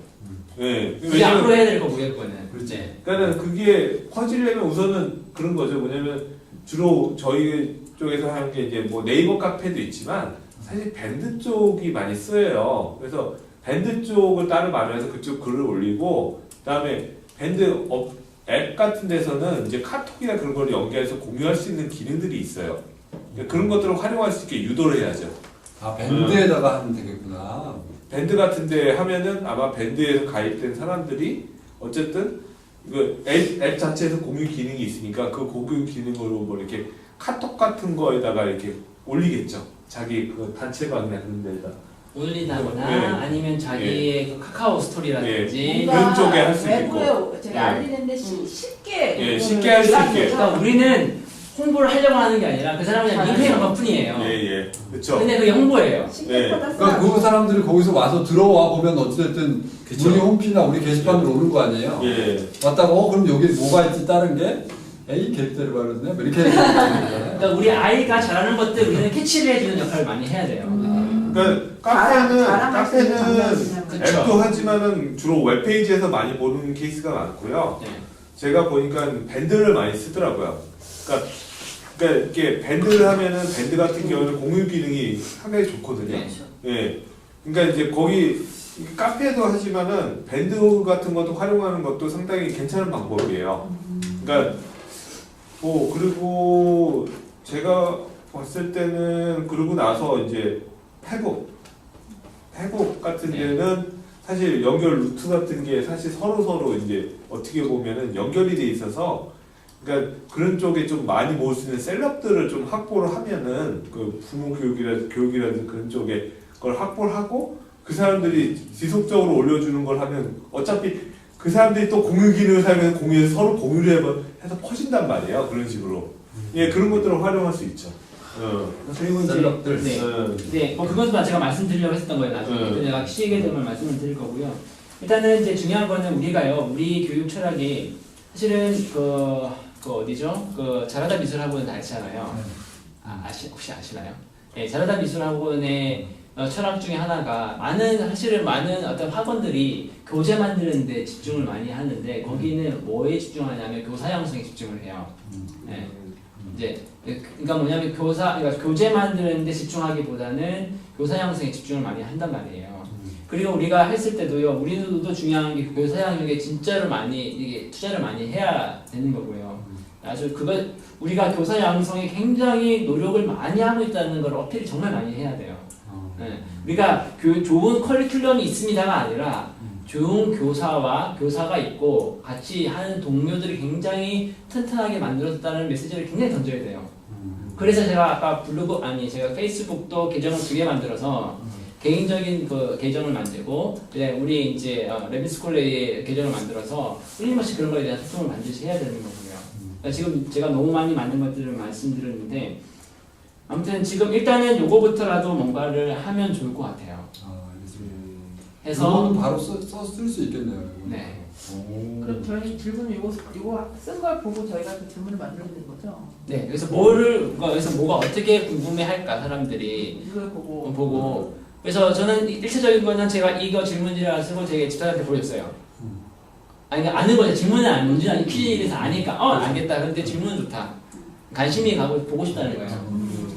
그게 앞으로 해야 될 거고요, 그거는. 그렇지. 그러니까 그게 퍼지려면 우선은 그런 거죠. 뭐냐면 주로 저희 쪽에서 하는 게 이제 뭐 네이버 카페도 있지만 사실 밴드 쪽이 많이 쓰여요. 그래서 밴드 쪽을 따로 마련해서 그쪽 글을 올리고 그다음에 밴드 앱 같은 데서는 이제 카톡이나 그런 걸 연계해서 공유할 수 있는 기능들이 있어요. 그런 것들을 활용할 수 있게 유도를 해야죠. 밴드에다가 하면 되겠구나. 밴드 같은 데 하면은 아마 밴드에서 가입된 사람들이 어쨌든 앱 자체에서 공유 기능이 있으니까 그 공유 기능으로 뭐 이렇게 카톡 같은 거에다가 이렇게 올리겠죠. 자기 단체방이나 그런 데다. 올리다거나 아니면 자기의 카카오 스토리라든지 그런 쪽에 할 수 있고. 외부에 제가 알리는데 쉽게 쉽게 할 수 있게. 그러니까 우리는 홍보를 하려고 하는 게 아니라 그 사람은 그냥 링크해 놓은 것 뿐이에요. 그렇죠. 근데 그게 홍보예요. 그러니까 그 사람들이 거기서 와서 들어와 보면 어찌됐든 우리 홈피나 우리 게시판으로 오는 거 아니에요? 왔다가 그럼 여기 뭐가 있지 다른 게? 에이 개때를 바르네? 뭐 이렇게 그러니까 우리 아이가 잘하는 것들 우리는 캐치를 해주는 역할을 많이 해야 돼요. 그러니까 카페는 그쵸. 앱도 하지만은 주로 웹페이지에서 많이 보는 케이스가 많고요. 제가 보니까 밴드를 많이 쓰더라고요. 그러니까 그러니까 이렇게 밴드를 하면은 밴드 같은 경우는 공유 기능이 상당히 좋거든요. 네. 그렇죠. 예. 그러니까 이제 거기 카페도 하지만은 밴드 같은 것도 활용하는 것도 상당히 괜찮은 방법이에요. 그러니까 뭐 그리고 제가 봤을 때는 그러고 나서 이제 페북 같은 데는 사실 연결 루트 같은 게 사실 서로 이제 어떻게 보면은 연결이 돼 있어서 그러니까 그런 쪽에 좀 많이 모을 수 있는 셀럽들을 좀 확보를 하면은 그 부모 교육이라든지 그런 쪽에 그걸 확보를 하고 그 사람들이 지속적으로 올려주는 걸 하면 어차피 그 사람들이 또 공유 기능을 사용해서 공유해서 서로 공유를 해서 퍼진단 말이에요. 그런 식으로. 예, 그런 것들을 활용할 수 있죠. 그리고 이제 셀럽들. 네. 네, 뭐 그것만 제가 말씀드리려고 했었던 거예요. 나중에 내가 시에게 대한 말씀을 드릴 거고요. 일단은 이제 중요한 거는 우리가요, 우리 교육 철학이 사실은 그 어디죠? 그 자라다 미술학원 다 있잖아요. 혹시 아시나요? 네, 자라다 미술학원의 철학 중에 하나가 사실은 많은 어떤 학원들이 교재 만드는 데 집중을 많이 하는데 거기는 뭐에 집중하냐면 교사 양성에 집중을 해요. 네. 이제 그러니까 뭐냐면 그러니까 교재 만드는 데 집중하기보다는 교사 양성에 집중을 많이 한단 말이에요. 그리고 우리가 했을 때도요, 우리도 중요한 게 교사 양성에 진짜로 이게 투자를 많이 해야 되는 거고요. 아주 우리가 교사 양성에 굉장히 노력을 많이 하고 있다는 걸 어필을 정말 많이 해야 돼요. 네. 우리가 좋은 커리큘럼이 있습니다가 아니라 좋은 교사가 있고 같이 하는 동료들이 굉장히 튼튼하게 만들었다는 메시지를 굉장히 던져야 돼요. 그래서 제가 아까 제가 페이스북도 계정을 2개 만들어서 개인적인 그 계정을 만들고 우리 이제 레빈스콜레의 계정을 만들어서 끊임없이 그런 거에 대한 소통을 반드시 해야 되는 거고요. 그러니까 지금 제가 너무 많이 만든 것들을 말씀드렸는데 아무튼 지금 일단은 요거부터라도 뭔가를 하면 좋을 것 같아요. 알겠습니다. 해서 바로 쓸 수 있겠네요. 이거는. 네. 그럼 저희 질문 이거 쓴 걸 보고 저희가 그 질문을 만들면 되는 거죠? 네, 여기서 여기서 뭐가 어떻게 궁금해할까 사람들이 이걸 보고 보고 그래서 저는 일차적인 거는 제가 이거 질문지를 쓰고 되게 집사람한테 보였어요. 아니 아는 거죠. 질문은 뭔지 퀴즈에 대해서 아니까 알겠다. 근데 질문은 좋다. 관심이 가고 보고 싶다는 거예요.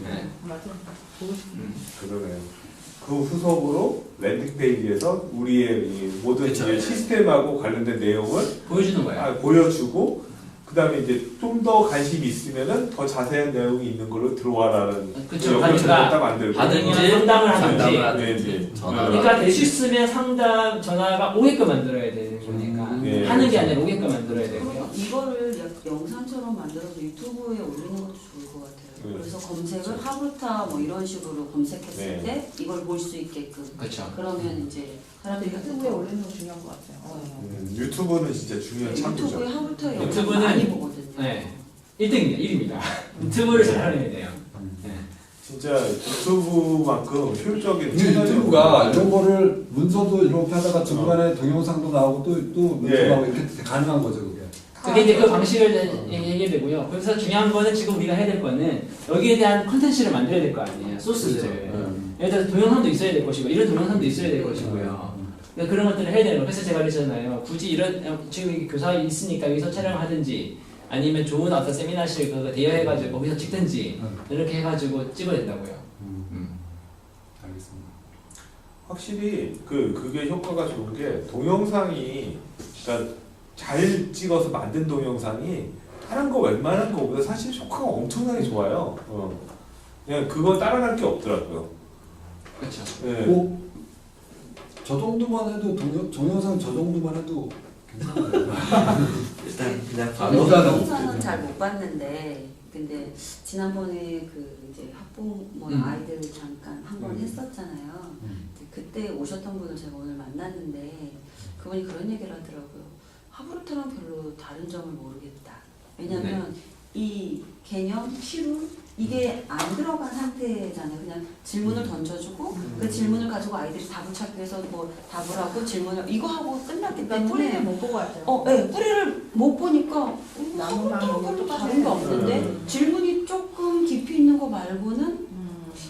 네. 맞아. 보고 싶은. 그러네요. 그 후속으로 랜딩 페이지에서 우리의 이 모든 그쵸. 이제 시스템하고 관련된 내용을 보여주는 거예요. 보여주고 그다음에 이제 좀 더 관심이 있으면은 더 자세한 내용이 있는 걸로 들어와라는 그쵸. 연결체를 그러니까 딱 만들고 받으면 상담을 하든지. 네. 그러니까 될 수 있으면 전화가 오게끔 만들어야 되는 거니까 네. 하는 게 아니라 오게끔 만들어야 되고요. 그리고 이거를 영상처럼 만들어서 유튜브에 올리는 것도 좋을 것 같아요. 그래서 검색을 하부타 뭐 이런 식으로 검색했을 때 이걸 볼 수 있게끔. 그렇죠. 그러면 이제 사람들이 유튜브에 올리는 거 중요한 것 같아요. 유튜브는 진짜 중요한 참고죠. 유튜브에 하부타 영상 유튜브는 많이 보거든요. 네. 1등입니다. 1위입니다. 유튜브를 잘하려야 돼요. 네. 진짜 유튜브만큼 효율적인 근데 유튜브가 이런 거를 문서도 이렇게 하다가 중간에 동영상도 나오고 또 문서 예. 나오고 이렇게 가능한 거죠, 그게. 그게 이제 그 방식을 얘기해야 되고요. 그래서 중요한 거는 지금 우리가 해야 될 거는 여기에 대한 컨텐츠를 만들어야 될 거 아니에요. 소스를. 예를 들어서 동영상도 있어야 될 것이고 이런 동영상도 있어야 될 것이고요. 그러니까 그런 것들을 해야 되는 거예요. 그래서 제가 그랬잖아요. 굳이 지금 교사 있으니까 여기서 촬영하든지 아니면 좋은 어떤 세미나실 그거 대여해가지고 거기서 찍든지 이렇게 해가지고 찍어야 된다고요. 알겠습니다. 확실히 그게 효과가 좋은 게 동영상이 그러니까 잘 찍어서 만든 동영상이 다른 거 웬만한 거보다 사실 효과가 엄청나게 좋아요. 그냥 그거 따라갈 게 없더라고요. 그렇죠. 네. 저 정도만 해도 동영상 저 정도만 해도 괜찮아요. 일단 그냥 동영상은 잘 못 봤는데 근데 지난번에 그 이제 학부모 아이들 잠깐 한 번 했었잖아요. 그때 오셨던 분을 제가 오늘 만났는데 그분이 그런 얘기를 하더라고요. 하브루타랑 별로 다른 점을 모르겠다. 왜냐면 이 개념, 실루 이게 안 들어간 상태잖아요. 그냥 질문을 던져주고 그 질문을 가지고 아이들이 답을 찾기 위해서 뭐 답을 하고 질문을 이거 하고 끝났기 그러니까 뿌리를 때문에 못 보고 왔죠. 네, 뿌리를 못 보니까 나무만 하브루타랑 보고 별로 다른 게 없는데 질문이 조금 깊이 있는 거 말고는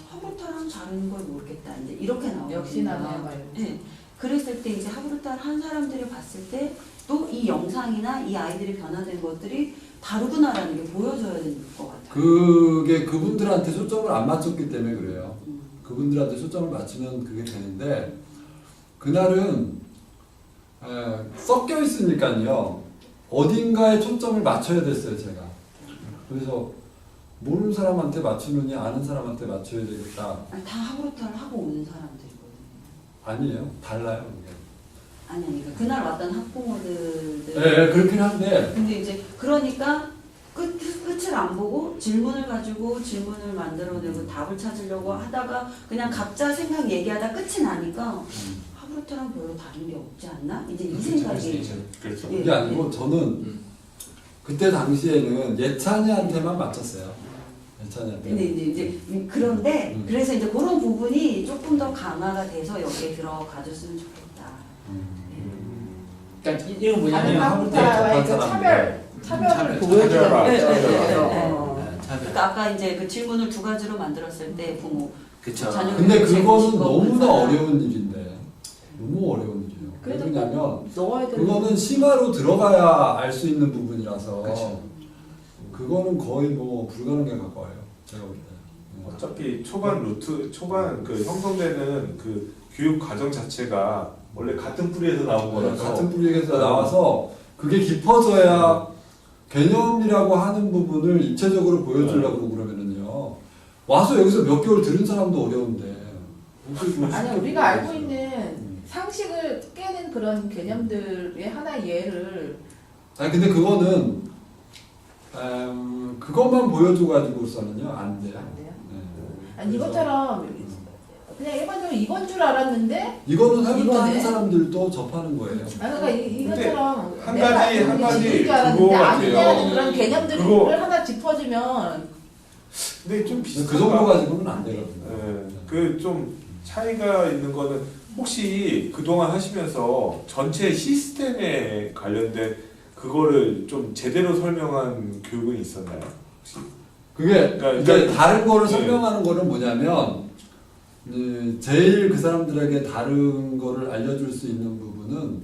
하브루타랑 다른 걸 모르겠다. 이제 이렇게 나오거든요. 역시 나네요, 말요. 네. 그랬을 때 이제 하브루타를 한 사람들이 봤을 때 또 이 영상이나 이 아이들이 변화된 것들이 다르구나라는 게 보여져야 될 것 같아요. 그게 그분들한테 초점을 안 맞췄기 때문에 그래요. 음. 그분들한테 초점을 맞추면 그게 되는데 그날은 섞여 있으니까요. 어딘가에 초점을 맞춰야 됐어요, 제가. 그래서 모르는 사람한테 맞추느니 아는 사람한테 맞춰야 되겠다. 아니, 다 하브루타를 하고 오는 사람들이거든요. 아니에요. 달라요. 그게. 아니 그러니까 그날 왔던 학부모들. 네, 그렇긴 한데 근데 이제 그러니까 끝을 안 보고 질문을 가지고 질문을 만들어내고 답을 찾으려고 하다가 그냥 각자 생각 얘기하다 끝이 나니까 하브루타랑 별로 다른 게 없지 않나? 이제 이 생각이. 그렇죠. 예. 그게 아니고 저는 그때 당시에는 예찬이한테만 맞췄어요. 예찬이한테. 근데 이제 그런데 그래서 이제 그런 부분이 조금 더 강화가 돼서 여기에 들어가줬으면 좋겠다. 그러니까 이건 다른 뭐냐면 한국과의 그 차별을 보여주는 차별화, 네, 거죠. 네, 네, 네. 차별. 그러니까 아까 이제 그 질문을 두 가지로 만들었을 때 부모. 그쵸. 자녀 근데 교육을 그거는 제공시키고 너무나 사람. 어려운 일인데 너무 어려운 일이에요. 그래도 왜냐면 넣어야 되는 그거는 심화로 들어가야 알 수 있는 부분이라서 그쵸. 그거는 거의 뭐 불가능에 가까워요. 제가 볼 때. 어차피 초반 루트, 초반 그 형성되는 그 교육 과정 자체가 원래 같은 뿌리에서 나온 거라서 같은 분위기에서 나와서 그게 깊어져야 개념이라고 하는 부분을 입체적으로 보여주려고 그러면은요. 와서 여기서 몇 개월 들은 사람도 어려운데. 어떻게 그걸 아니 쉽게 우리가 알고 보여주겠어요? 있는 상식을 깨는 그런 개념들의 하나의 예를 아니 근데 그거는 그것만 보여줘가지고서는요 안 돼요. 안 돼요? 네. 아니 이것처럼 그냥 일반적으로 이건 줄 알았는데 이거는 하는 이거네. 사람들도 접하는 거예요. 그러니까 이것처럼 한 내가 가지, 알고 한 있는 가지 지식인 줄 그거 알았는데 아니냐는 같아요. 그런 개념들을 그거- 하나 짚어주면 근데 좀 근데 비슷한 그 정도 가지고는 안 되거든요. 그 좀 차이가 있는 거는 혹시 그동안 하시면서 전체 시스템에 관련된 그거를 좀 제대로 설명한 교육은 있었나요? 혹시? 그게 그러니까 이제 다른 거를 네. 설명하는 거는 뭐냐면 제일 그 사람들에게 다른 거를 알려줄 수 있는 부분은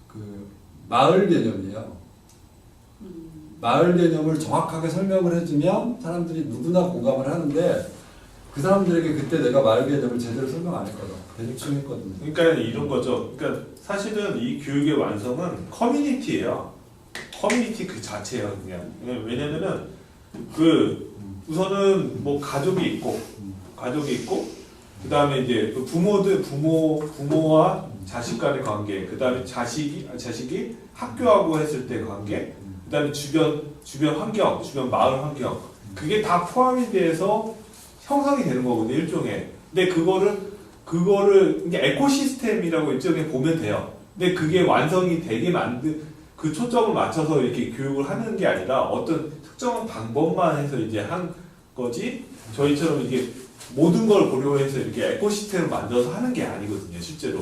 그 마을 개념이에요. 마을 개념을 정확하게 설명을 해주면 사람들이 누구나 공감을 하는데 그 사람들에게 그때 내가 마을 개념을 제대로 설명 안 했거든. 대충 했거든요. 그러니까 이런 거죠. 그러니까 사실은 이 교육의 완성은 커뮤니티예요. 커뮤니티 그 자체예요, 그냥. 왜냐면은 그 우선은 뭐 가족이 있고 그 다음에 이제 그 부모와 자식 간의 관계, 그 다음에 자식이 학교하고 했을 때 관계, 그 다음에 주변 환경, 주변 마을 환경, 그게 다 포함이 돼서 형성이 되는 거거든요, 일종의. 근데 그거를 이게 에코시스템이라고 일종의 보면 돼요. 근데 그게 완성이 되게 그 초점을 맞춰서 이렇게 교육을 하는 게 아니라 어떤 특정한 방법만 해서 이제 한 거지, 저희처럼 이게 모든 걸 고려해서 이렇게 에코시스템을 만들어서 하는 게 아니거든요, 실제로.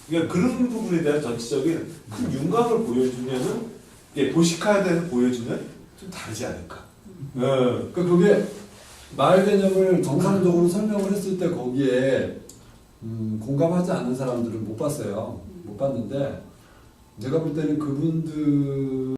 그러니까 그런 부분에 대한 전체적인 큰 윤곽을 보여주면은, 이게 도시카드에서 보여주면 좀 다르지 않을까. 그러니까 그게 마을 개념을 정상적으로 설명을 했을 때 거기에 공감하지 않는 사람들은 못 봤어요. 못 봤는데 내가 볼 때는 그분들